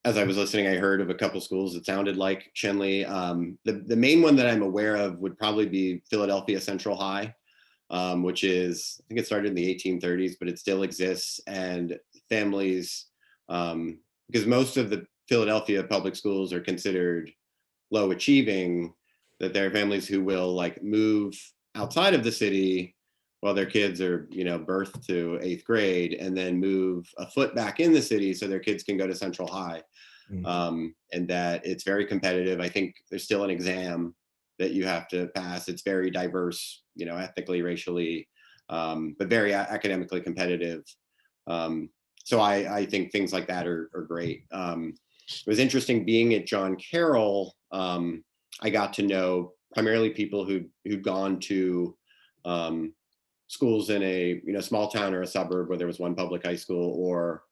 as I was listening, I heard of a couple schools that sounded like Schenley. The main one that I'm aware of would probably be Philadelphia Central High, which is, I think it started in the 1830s, but it still exists. And families, because most of the Philadelphia public schools are considered low achieving, that there are families who will like move outside of the city while their kids are, birthed to 8th grade, and then move a foot back in the city so their kids can go to Central High. Mm. And that it's very competitive. I think there's still an exam that you have to pass. It's very diverse, ethnically, racially, but very academically competitive. So I think things like that are great. It was interesting being at John Carroll. I got to know primarily people who'd gone to schools in a small town or a suburb where there was one public high school, or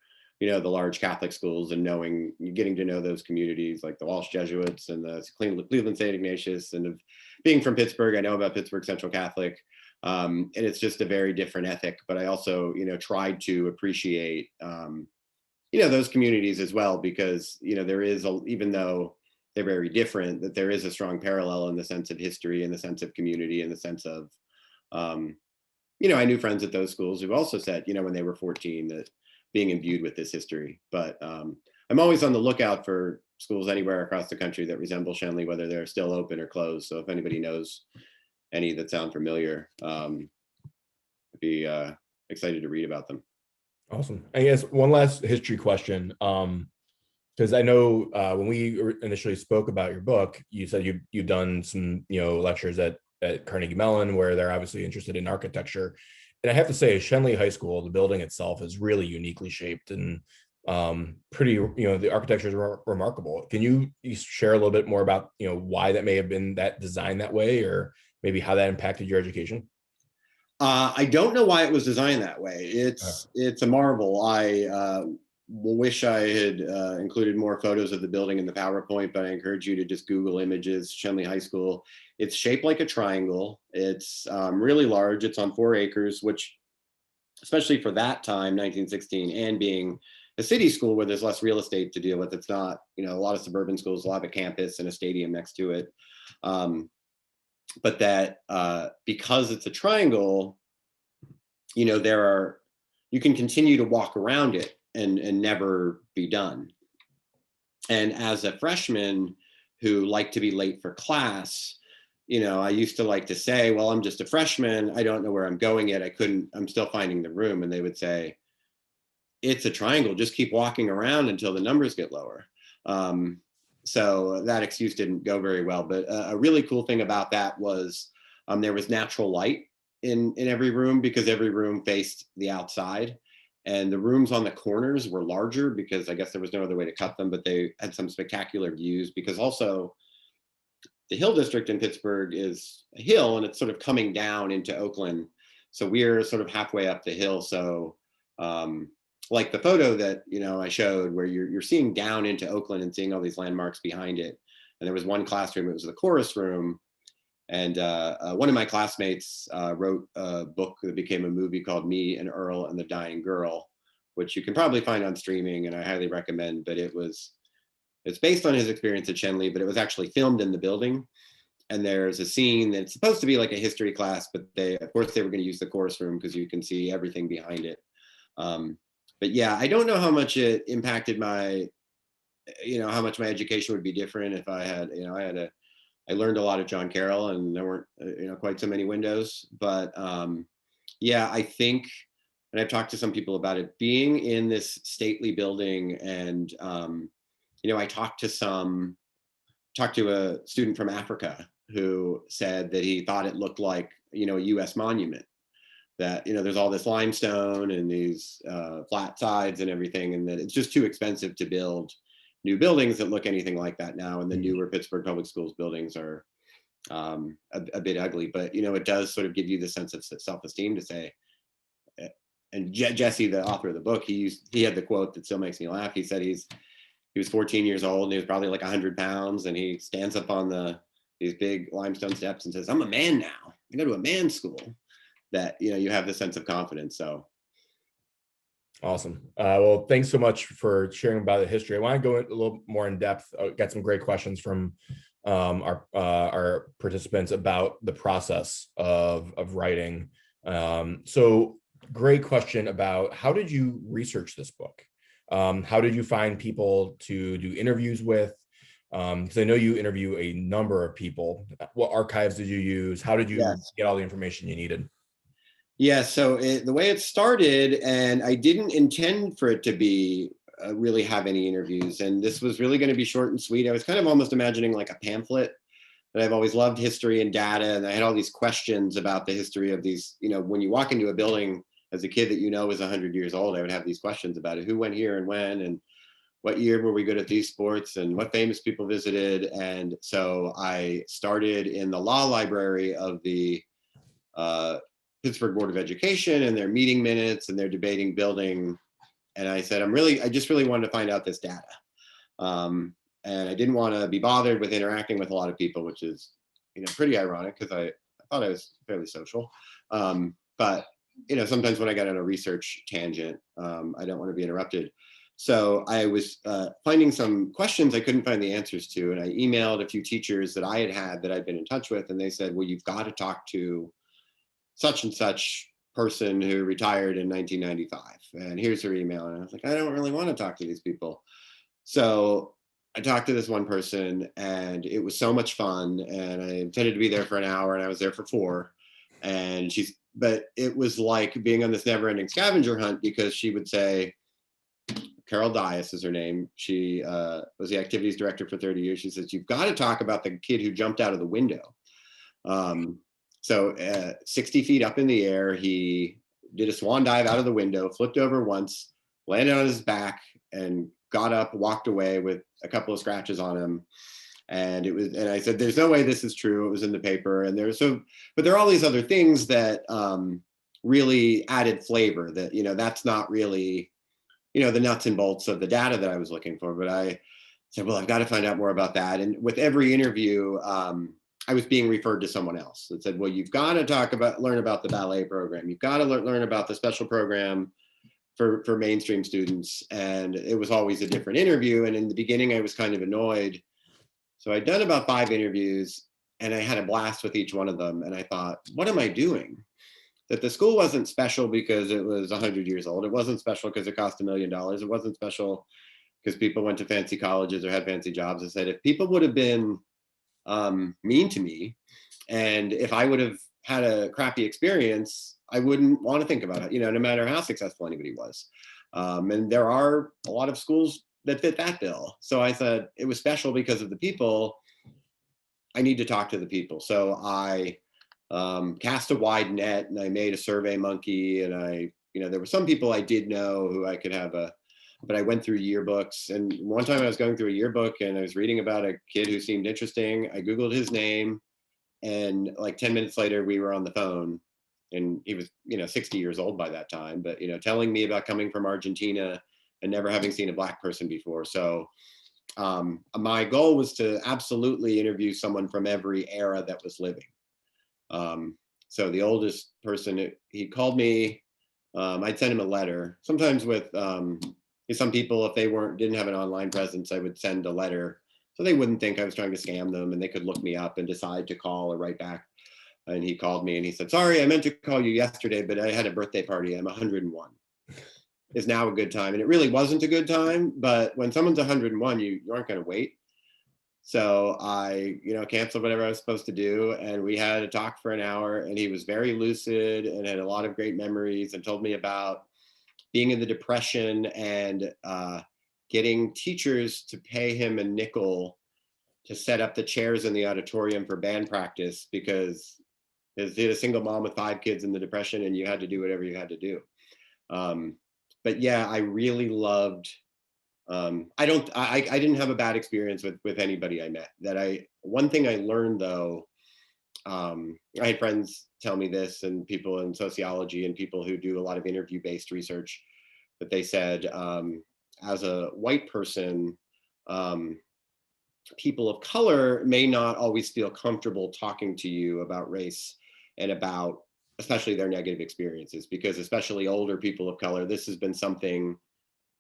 the large Catholic schools, and getting to know those communities like the Walsh Jesuits and the Cleveland St. Ignatius. And being from Pittsburgh, I know about Pittsburgh Central Catholic, and it's just a very different ethic. But I also tried to appreciate those communities as well, because there is even though they're very different, that there is a strong parallel in the sense of history, in the sense of community, in the sense of I knew friends at those schools who also said, when they were 14, that being imbued with this history. But I'm always on the lookout for schools anywhere across the country that resemble Schenley, whether they're still open or closed. So if anybody knows any that sound familiar, I'd be excited to read about them. Awesome. I guess one last history question, because I know when we initially spoke about your book, you said you've done some lectures at Carnegie Mellon, where they're obviously interested in architecture. And I have to say, Schenley High School, the building itself is really uniquely shaped and pretty, the architecture is remarkable. Can you share a little bit more about, why that may have been that designed that way, or maybe how that impacted your education? I don't know why it was designed that way. It's a marvel. I wish I had included more photos of the building in the PowerPoint, but I encourage you to just Google images, Schenley High School. It's shaped like a triangle. It's really large. It's on 4 acres, which, especially for that time, 1916, and being a city school where there's less real estate to deal with, it's not, a lot of suburban schools will have a campus and a stadium next to it. But that because it's a triangle, you can continue to walk around it and never be done. And as a freshman who liked to be late for class, I used to like to say, well, I'm just a freshman. I don't know where I'm going yet. I'm still finding the room. And they would say, it's a triangle. Just keep walking around until the numbers get lower. So that excuse didn't go very well. But a really cool thing about that was there was natural light in every room, because every room faced the outside. And the rooms on the corners were larger because I guess there was no other way to cut them, but they had some spectacular views, because also the Hill District in Pittsburgh is a hill and it's sort of coming down into Oakland. So we're sort of halfway up the hill. So like the photo that, I showed, where you're seeing down into Oakland and seeing all these landmarks behind it. And there was one classroom, it was the chorus room. And one of my classmates wrote a book that became a movie called Me and Earl and the Dying Girl, which you can probably find on streaming, and I highly recommend. But it's based on his experience at Schenley, but it was actually filmed in the building. And there's a scene that's supposed to be like a history class, but of course they were going to use the chorus room because you can see everything behind it. But yeah, I don't know how much it impacted how much my education would be different if I had, I learned a lot at John Carroll, and there weren't, quite so many windows. But yeah, I think, and I've talked to some people about it, being in this stately building, and I talked to a student from Africa who said that he thought it looked like, a U.S. monument. That there's all this limestone and these flat sides and everything, and that it's just too expensive to build new buildings that look anything like that now. And the newer Pittsburgh Public Schools buildings are a bit ugly, but it does sort of give you the sense of self-esteem to say. And Jesse, the author of the book, he had the quote that still makes me laugh. He said he was 14 years old and he was probably like 100 pounds, and he stands up on these big limestone steps and says, "I'm a man now. I go to a man's school." That you have this sense of confidence. So awesome. Well, thanks so much for sharing about the history. I want to go a little more in depth. Got some great questions from our participants about the process of writing. So great question about how did you research this book? How did you find people to do interviews with? Because I know you interview a number of people. What archives did you use? How did you get all the information you needed? Yeah, so the way it started, and I didn't intend for it to be really have any interviews, and this was really going to be short and sweet. I was kind of almost imagining like a pamphlet, and I've always loved history and data, and I had all these questions about the history of these. When you walk into a building as a kid that is 100 years old, I would have these questions about it: who went here and when, and what year were we good at these sports, and what famous people visited. And so I started in the law library of the uh, Pittsburgh Board of Education and their meeting minutes and their debating building. And I said, I just really wanted to find out this data. And I didn't want to be bothered with interacting with a lot of people, which is, pretty ironic because I thought I was fairly social. But, sometimes when I got on a research tangent, I don't want to be interrupted. So I was finding some questions I couldn't find the answers to. And I emailed a few teachers that I had that I'd been in touch with. And they said, well, you've got to talk to such and such person who retired in 1995. And here's her email. And I was like, I don't really want to talk to these people. So I talked to this one person, and it was so much fun. And I intended to be there for an hour, and I was there for 4. And but it was like being on this never ending scavenger hunt, because she would say, Carol Dias is her name. She was the activities director for 30 years. She says, you've got to talk about the kid who jumped out of the window. So 60 feet up in the air, he did a swan dive out of the window, flipped over once, landed on his back, and got up, walked away with a couple of scratches on him. And I said, there's no way this is true. It was in the paper. And but there are all these other things that really added flavor that, that's not really, the nuts and bolts of the data that I was looking for. But I said, well, I've got to find out more about that. And with every interview, I was being referred to someone else that said, well, you've got to learn about the ballet program. You've got to learn about the special program for mainstream students. And it was always a different interview. And in the beginning, I was kind of annoyed. So I'd done about 5 interviews, and I had a blast with each one of them. And I thought, what am I doing? That the school wasn't special because it was 100 years old. It wasn't special because it cost $1 million. It wasn't special because people went to fancy colleges or had fancy jobs. I said, if people would have been mean to me, and if I would have had a crappy experience, I wouldn't want to think about it, no matter how successful anybody was. And there are a lot of schools that fit that bill. So I said it was special because of the people. I need to talk to the people. So I cast a wide net, and I made a survey monkey, and there were some people I did know who I could have but I went through yearbooks. And one time I was going through a yearbook, and I was reading about a kid who seemed interesting. I Googled his name, and like 10 minutes later, we were on the phone, and he was, 60 years old by that time, but, telling me about coming from Argentina and never having seen a Black person before. So my goal was to absolutely interview someone from every era that was living. So the oldest person, he called me, I'd send him a letter. Sometimes with some people, if they didn't have an online presence, I would send a letter so they wouldn't think I was trying to scam them, and they could look me up and decide to call or write back. And he called me, and he said, sorry, I meant to call you yesterday, but I had a birthday party. I'm 101. Is now a good time? And it really wasn't a good time, but when someone's 101, you aren't going to wait. So I, canceled whatever I was supposed to do. And we had a talk for an hour, and he was very lucid and had a lot of great memories, and told me about being in the Depression and getting teachers to pay him a nickel to set up the chairs in the auditorium for band practice, because he had a single mom with 5 kids in the Depression, and you had to do whatever you had to do. But yeah, I really loved, I didn't have a bad experience with anybody I met. One thing I learned though, I had friends tell me this, and people in sociology and people who do a lot of interview-based research, that they said, as a white person, people of color may not always feel comfortable talking to you about race and about especially their negative experiences, because especially older people of color, this has been something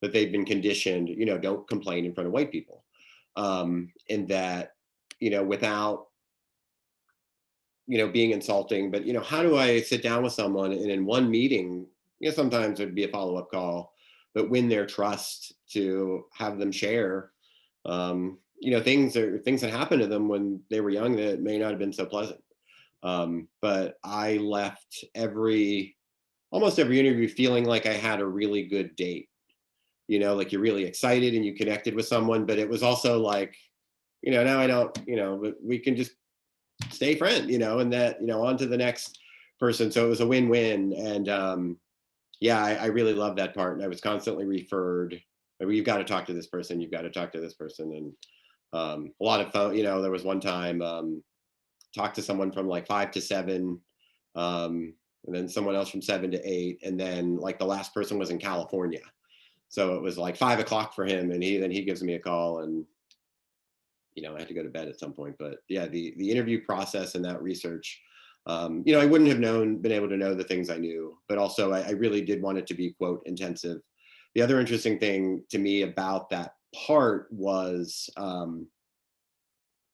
that they've been conditioned, don't complain in front of white people. And that, without, being insulting, but, how do I sit down with someone and in one meeting, sometimes it'd be a follow-up call, but win their trust to have them share, things that happened to them when they were young that may not have been so pleasant. But I left every almost every interview feeling like I had a really good date, like you're really excited and you connected with someone, but it was also like, now I don't, but we can just stay friends, and that, on to the next person. So it was a win-win. And yeah, I really love that part. And I was constantly referred, you've got to talk to this person, you've got to talk to this person. And a lot of phone, there was one time, talked to someone from like 5 to 7, and then someone else from 7 to 8. And then like the last person was in California. So it was like 5 o'clock for him. And he gives me a call, and, I had to go to bed at some point. But yeah, the interview process and that research, I wouldn't have been able to know the things I knew, but also I really did want it to be, quote, intensive. The other interesting thing to me about that part was, and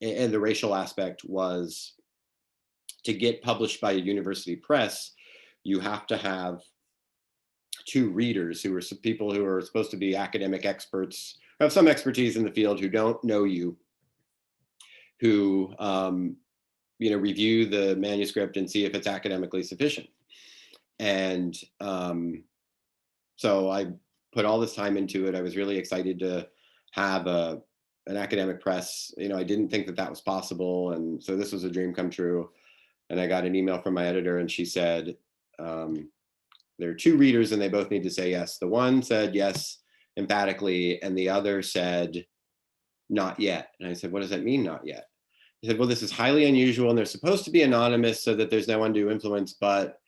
the racial aspect was, to get published by a university press, you have to have 2 readers who are people who are supposed to be academic experts, have some expertise in the field, who don't know you, who review the manuscript and see if it's academically sufficient. And so I put all this time into it. I was really excited to have an academic press. I didn't think that was possible, and so this was a dream come true. And I got an email from my editor, and she said, there are 2 readers and they both need to say yes. The one said yes emphatically, and the other said not yet. And I said, what does that mean, not yet? He said, well, this is highly unusual and they're supposed to be anonymous so that there's no undue influence, but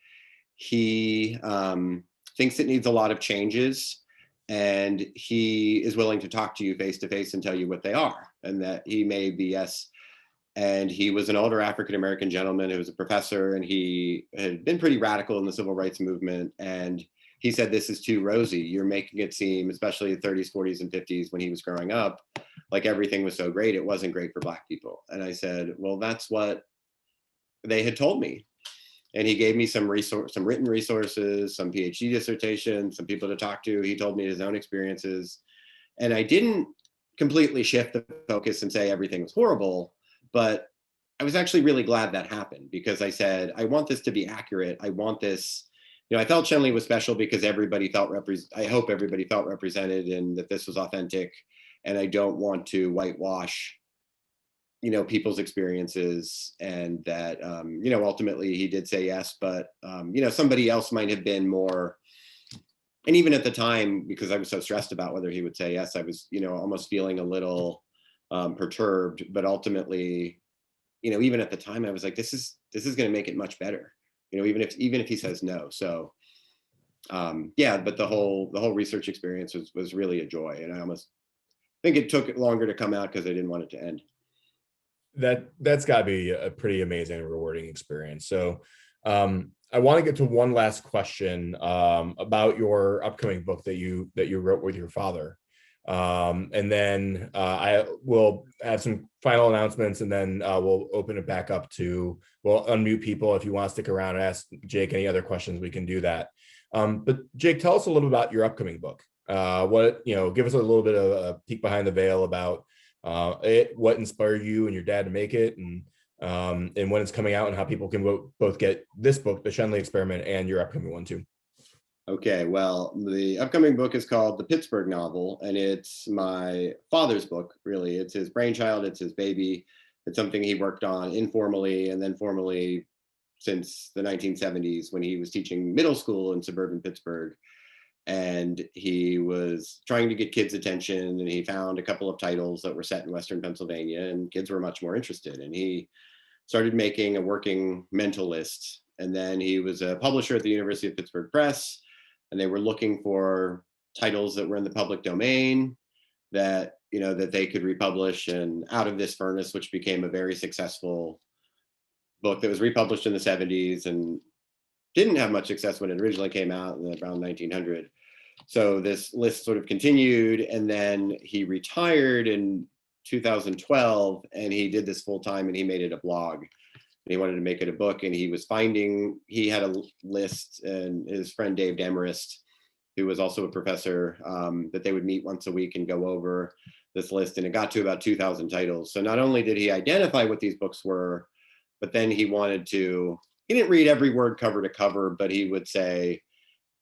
he thinks it needs a lot of changes, and he is willing to talk to you face to face and tell you what they are, and that he may be yes. And he was an older African-American gentleman who was a professor, and he had been pretty radical in the civil rights movement. And he said, this is too rosy. You're making it seem, especially the 30s, 40s, and 50s, when he was growing up, like everything was so great. It wasn't great for Black people. And I said, well, that's what they had told me. And he gave me some written resources, some PhD dissertations, some people to talk to. He told me his own experiences. And I didn't completely shift the focus and say everything was horrible. But I was actually really glad that happened, because I said, I want this to be accurate. I want this, I felt Schenley was special because everybody felt I hope everybody felt represented, and that this was authentic. And I don't want to whitewash, people's experiences, and that, ultimately he did say yes, but, somebody else might have been more. And even at the time, because I was so stressed about whether he would say yes, I was, almost feeling a little perturbed. But ultimately, even at the time, I was like, this is going to make it much better, even if he says no. So yeah, but the whole research experience was really a joy, and I almost think it took longer to come out because I didn't want it to end. That's got to be a pretty amazing and rewarding experience. So I want to get to one last question about your upcoming book that you wrote with your father. And then I will have some final announcements, and then we'll open it back up we'll unmute people. If you want to stick around and ask Jake any other questions, we can do that. But Jake, tell us a little about your upcoming book. Give us a little bit of a peek behind the veil about what inspired you and your dad to make it, and when it's coming out, and how people can both get this book, The Schenley Experiment, and your upcoming one too. Okay, well, the upcoming book is called The Pittsburgh Novel, and it's my father's book, really. It's his brainchild, it's his baby. It's something he worked on informally and then formally since the 1970s, when he was teaching middle school in suburban Pittsburgh. And he was trying to get kids' attention, and he found a couple of titles that were set in Western Pennsylvania, and kids were much more interested. And he started making a working mental list. And then he was a publisher at the University of Pittsburgh Press, and they were looking for titles that were in the public domain that, that they could republish. And Out of This Furnace, which became a very successful book that was republished in the 70s and didn't have much success when it originally came out in around 1900. So this list sort of continued, and then he retired in 2012, and he did this full time, and he made it a blog. And he wanted to make it a book, and he had a list, and his friend Dave Demarest, who was also a professor, that they would meet once a week and go over this list, and it got to about 2,000 titles. So not only did he identify what these books were, but then he didn't read every word cover to cover, but he would say,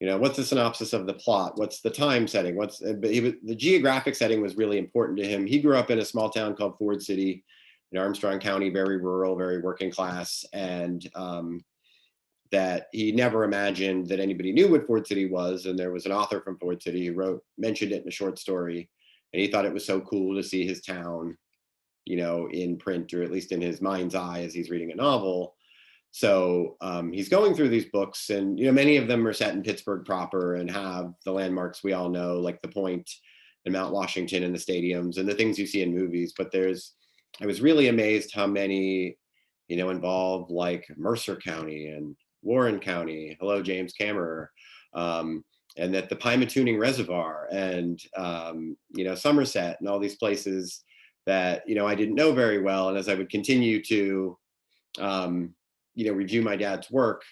what's the synopsis of the plot? What's the time setting? The geographic setting was really important to him. He grew up in a small town called Ford City in Armstrong County, very rural, very working class, and that he never imagined that anybody knew what Ford City was. And there was an author from Ford City who mentioned it in a short story, and he thought it was so cool to see his town, in print, or at least in his mind's eye as he's reading a novel. So he's going through these books, and many of them are set in Pittsburgh proper and have the landmarks we all know, like the Point and Mount Washington and the stadiums and the things you see in movies. But I was really amazed how many, involve like Mercer County and Warren County. Hello, James Cameron. And that the Pymatuning Reservoir and Somerset and all these places that I didn't know very well. And as I would continue to review my dad's work,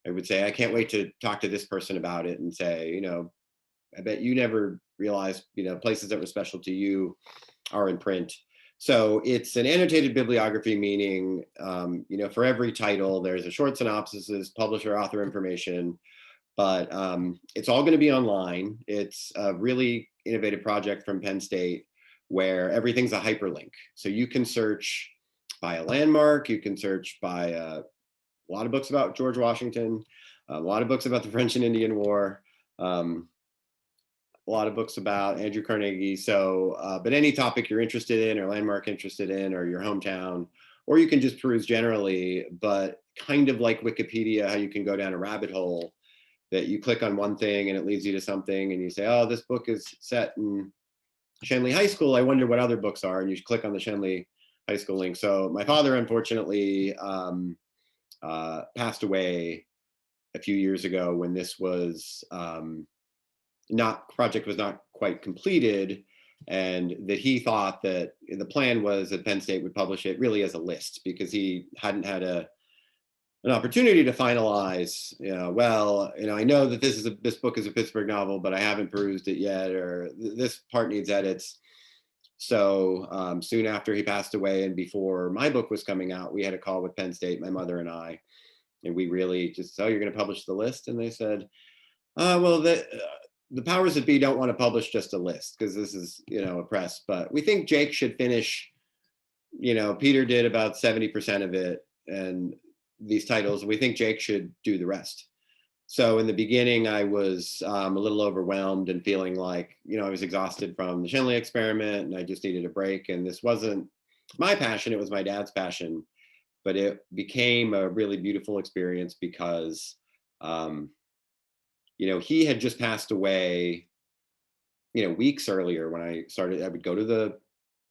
I would say, I can't wait to talk to this person about it and say, I bet you never realized, places that were special to you are in print. So it's an annotated bibliography, meaning, for every title, there's a short synopsis, publisher, author information, but it's all going to be online. It's a really innovative project from Penn State where everything's a hyperlink. So you can search by a landmark, you can search by a lot of books about George Washington, a lot of books about the French and Indian War, a lot of books about Andrew Carnegie. So, but any topic you're interested in or landmark interested in or your hometown, or you can just peruse generally, but kind of like Wikipedia, how you can go down a rabbit hole that you click on one thing and it leads you to something and you say, oh, this book is set in Schenley High School. I wonder what other books are. And you click on the Schenley High School link. So my father, unfortunately, passed away a few years ago when this was project was not quite completed, and that he thought that the plan was that Penn State would publish it really as a list because he hadn't had an opportunity to finalize, I know that this book is a Pittsburgh novel, but I haven't perused it yet, or this part needs edits. So soon after he passed away and before my book was coming out, we had a call with Penn State, my mother and I, and we really just, you're going to publish the list? And they said, the powers that be don't want to publish just a list because this is, a press, but we think Jake should finish, Peter did about 70% of it and these titles, we think Jake should do the rest. So in the beginning, I was a little overwhelmed and feeling like, I was exhausted from the Schenley Experiment and I just needed a break. And this wasn't my passion, it was my dad's passion. But it became a really beautiful experience because, he had just passed away, weeks earlier when I started. I would go to the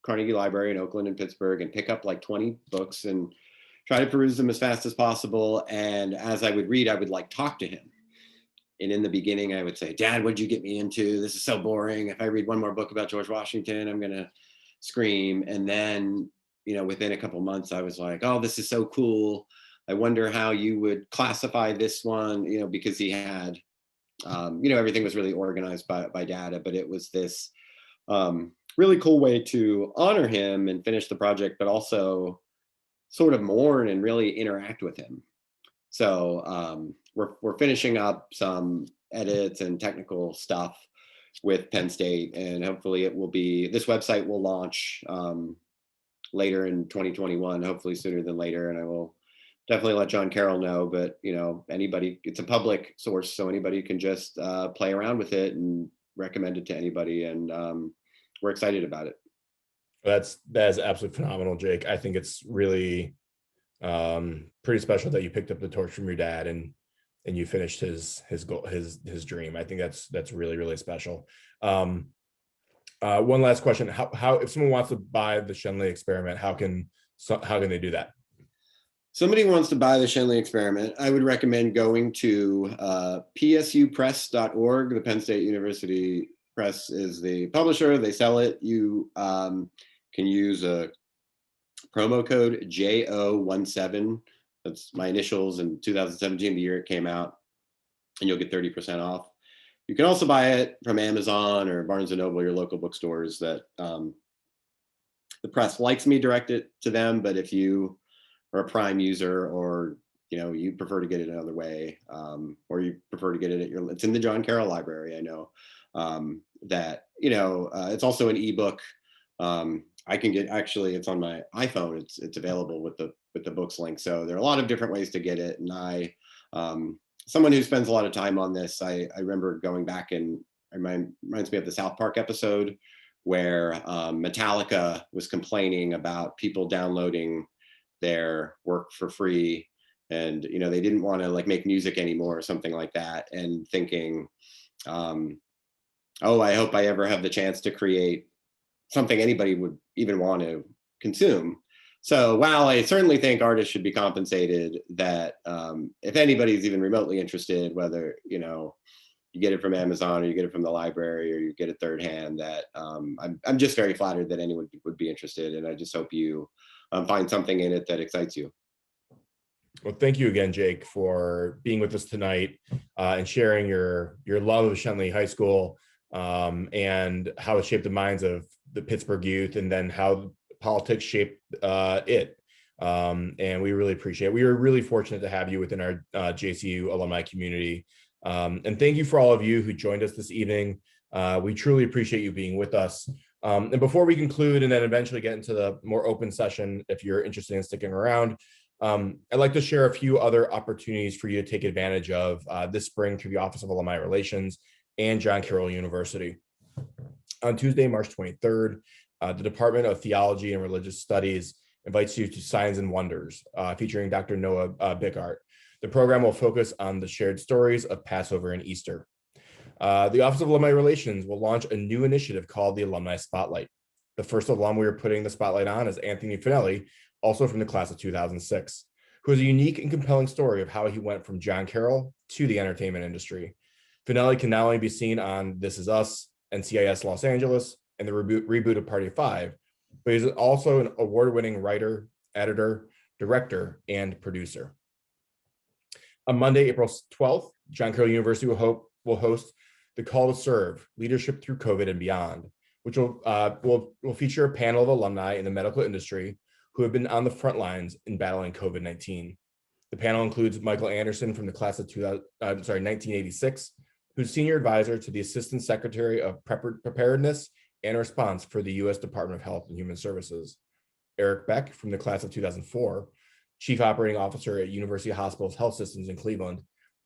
Carnegie Library in Oakland and Pittsburgh and pick up like 20 books and try to peruse them as fast as possible. And as I would read, I would talk to him. And in the beginning, I would say, Dad, what'd you get me into? This is so boring. If I read one more book about George Washington, I'm going to scream. And then, within a couple months, I was like, oh, this is so cool. I wonder how you would classify this one, because he had, everything was really organized by data, but it was this really cool way to honor him and finish the project, but also sort of mourn and really interact with him. So we're finishing up some edits and technical stuff with Penn State, and hopefully this website will launch later in 2021, hopefully sooner than later. And I will definitely let John Carroll know, but anybody, it's a public source, so anybody can just play around with it and recommend it to anybody. And we're excited about it. That is absolutely phenomenal, Jake. I think it's really pretty special that you picked up the torch from your dad and you finished his goal, his dream. I think that's really, really special. One last question: how if someone wants to buy the Schenley Experiment, how can they do that? Somebody wants to buy the Schenley Experiment, I would recommend going to psupress.org. The Penn State University Press is the publisher. They sell it. You can use a promo code JO17. That's my initials in 2017, the year it came out, and you'll get 30% off. You can also buy it from Amazon or Barnes & Noble, your local bookstores that the press likes me direct it to them. But if you are a Prime user or you prefer to get it another way, or you prefer to get it it's in the John Carroll Library. I know that, it's also an ebook. I can get, actually, it's on my iPhone. It's available with the books link. So there are a lot of different ways to get it. And someone who spends a lot of time on this, I remember going back, and it reminds me of the South Park episode where Metallica was complaining about people downloading their work for free, and they didn't want to like make music anymore or something like that, and thinking, oh, I hope I ever have the chance to create something anybody would even want to consume. So while I certainly think artists should be compensated, that if anybody's even remotely interested, whether you get it from Amazon or you get it from the library or you get it third hand, that I'm just very flattered that anyone would be interested, and I just hope you find something in it that excites you. Well, thank you again, Jake, for being with us tonight and sharing your love of Schenley High School and how it shaped the minds of the Pittsburgh youth, and then how politics shaped it. And we really appreciate it. We are really fortunate to have you within our JCU alumni community. And thank you for all of you who joined us this evening. We truly appreciate you being with us. And before we conclude and then eventually get into the more open session, if you're interested in sticking around, I'd like to share a few other opportunities for you to take advantage of this spring through the Office of Alumni Relations and John Carroll University. On Tuesday, March 23rd, the Department of Theology and Religious Studies invites you to Signs and Wonders, featuring Dr. Noah Bickart. The program will focus on the shared stories of Passover and Easter. The Office of Alumni Relations will launch a new initiative called the Alumni Spotlight. The first alum we are putting the spotlight on is Anthony Finelli, also from the class of 2006, who has a unique and compelling story of how he went from John Carroll to the entertainment industry. Finelli can not only be seen on This Is Us, NCIS Los Angeles, and the reboot of Party of Five, but he's also an award-winning writer, editor, director, and producer. On Monday, April 12th, John Carroll University will host the Call to Serve, Leadership Through COVID and Beyond, which will feature a panel of alumni in the medical industry who have been on the front lines in battling COVID-19. The panel includes Michael Anderson from the class of 1986, who's senior advisor to the Assistant Secretary of Preparedness and Response for the U.S. Department of Health and Human Services, Eric Beck from the class of 2004, Chief Operating Officer at University Hospitals Health Systems in Cleveland,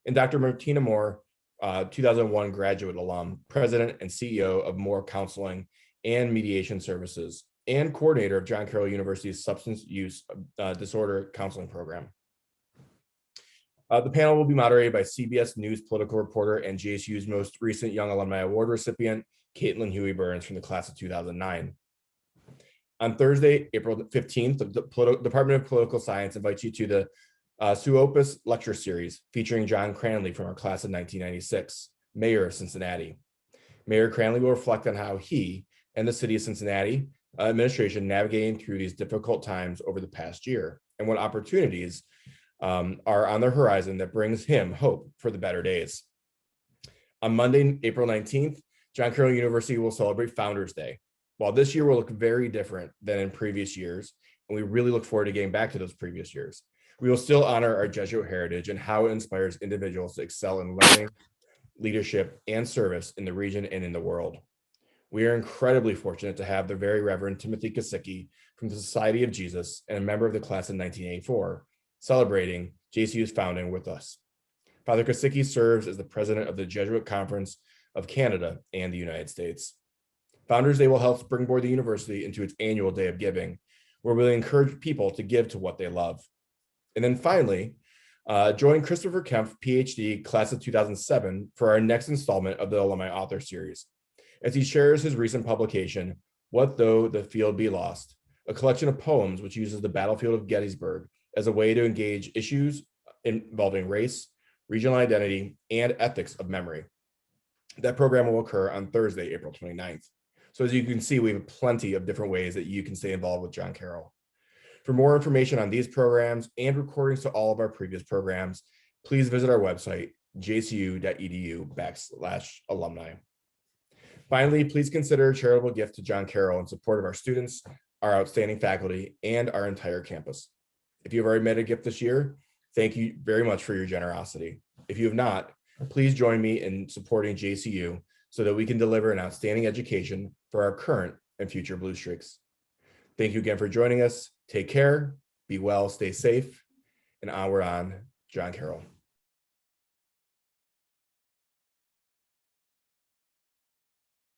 and Dr. Martina Moore, 2001 graduate alum, President and CEO of Moore Counseling and Mediation Services, and coordinator of John Carroll University's Substance Use Disorder Counseling Program. The panel will be moderated by CBS News political reporter and JSU's most recent Young Alumni Award recipient, Caitlin Huey Burns from the class of 2009. On Thursday, April 15th, the Department of Political Science invites you to the Suopus Lecture Series featuring John Cranley from our class of 1996, Mayor of Cincinnati. Mayor Cranley will reflect on how he and the City of Cincinnati administration navigating through these difficult times over the past year, and what opportunities are on the horizon that brings him hope for the better days. On Monday, April 19th, John Carroll University will celebrate Founders Day. While this year will look very different than in previous years, and we really look forward to getting back to those previous years, we will still honor our Jesuit heritage and how it inspires individuals to excel in learning, leadership, and service in the region and in the world. We are incredibly fortunate to have the Very Reverend Timothy Kosicki from the Society of Jesus and a member of the class of 1984 celebrating JCU's founding with us. Father Kosicki serves as the president of the Jesuit Conference of Canada and the United States. Founders Day will help springboard the university into its annual Day of Giving, where we'll encourage people to give to what they love. And then finally, join Christopher Kempf, PhD, class of 2007, for our next installment of the Alumni Author Series, as he shares his recent publication, What Though the Field Be Lost, a collection of poems which uses the battlefield of Gettysburg as a way to engage issues involving race, regional identity, and ethics of memory. That program will occur on Thursday, April 29th. So as you can see, we have plenty of different ways that you can stay involved with John Carroll. For more information on these programs and recordings to all of our previous programs, please visit our website, jcu.edu/alumni. Finally, please consider a charitable gift to John Carroll in support of our students, our outstanding faculty, and our entire campus. If you've already made a gift this year, Thank you very much for your generosity. If you have not, please join me in supporting JCU so that we can deliver an outstanding education for our current and future Blue Streaks. Thank you again for joining us. Take care, be well, stay safe, and onward on, John Carroll.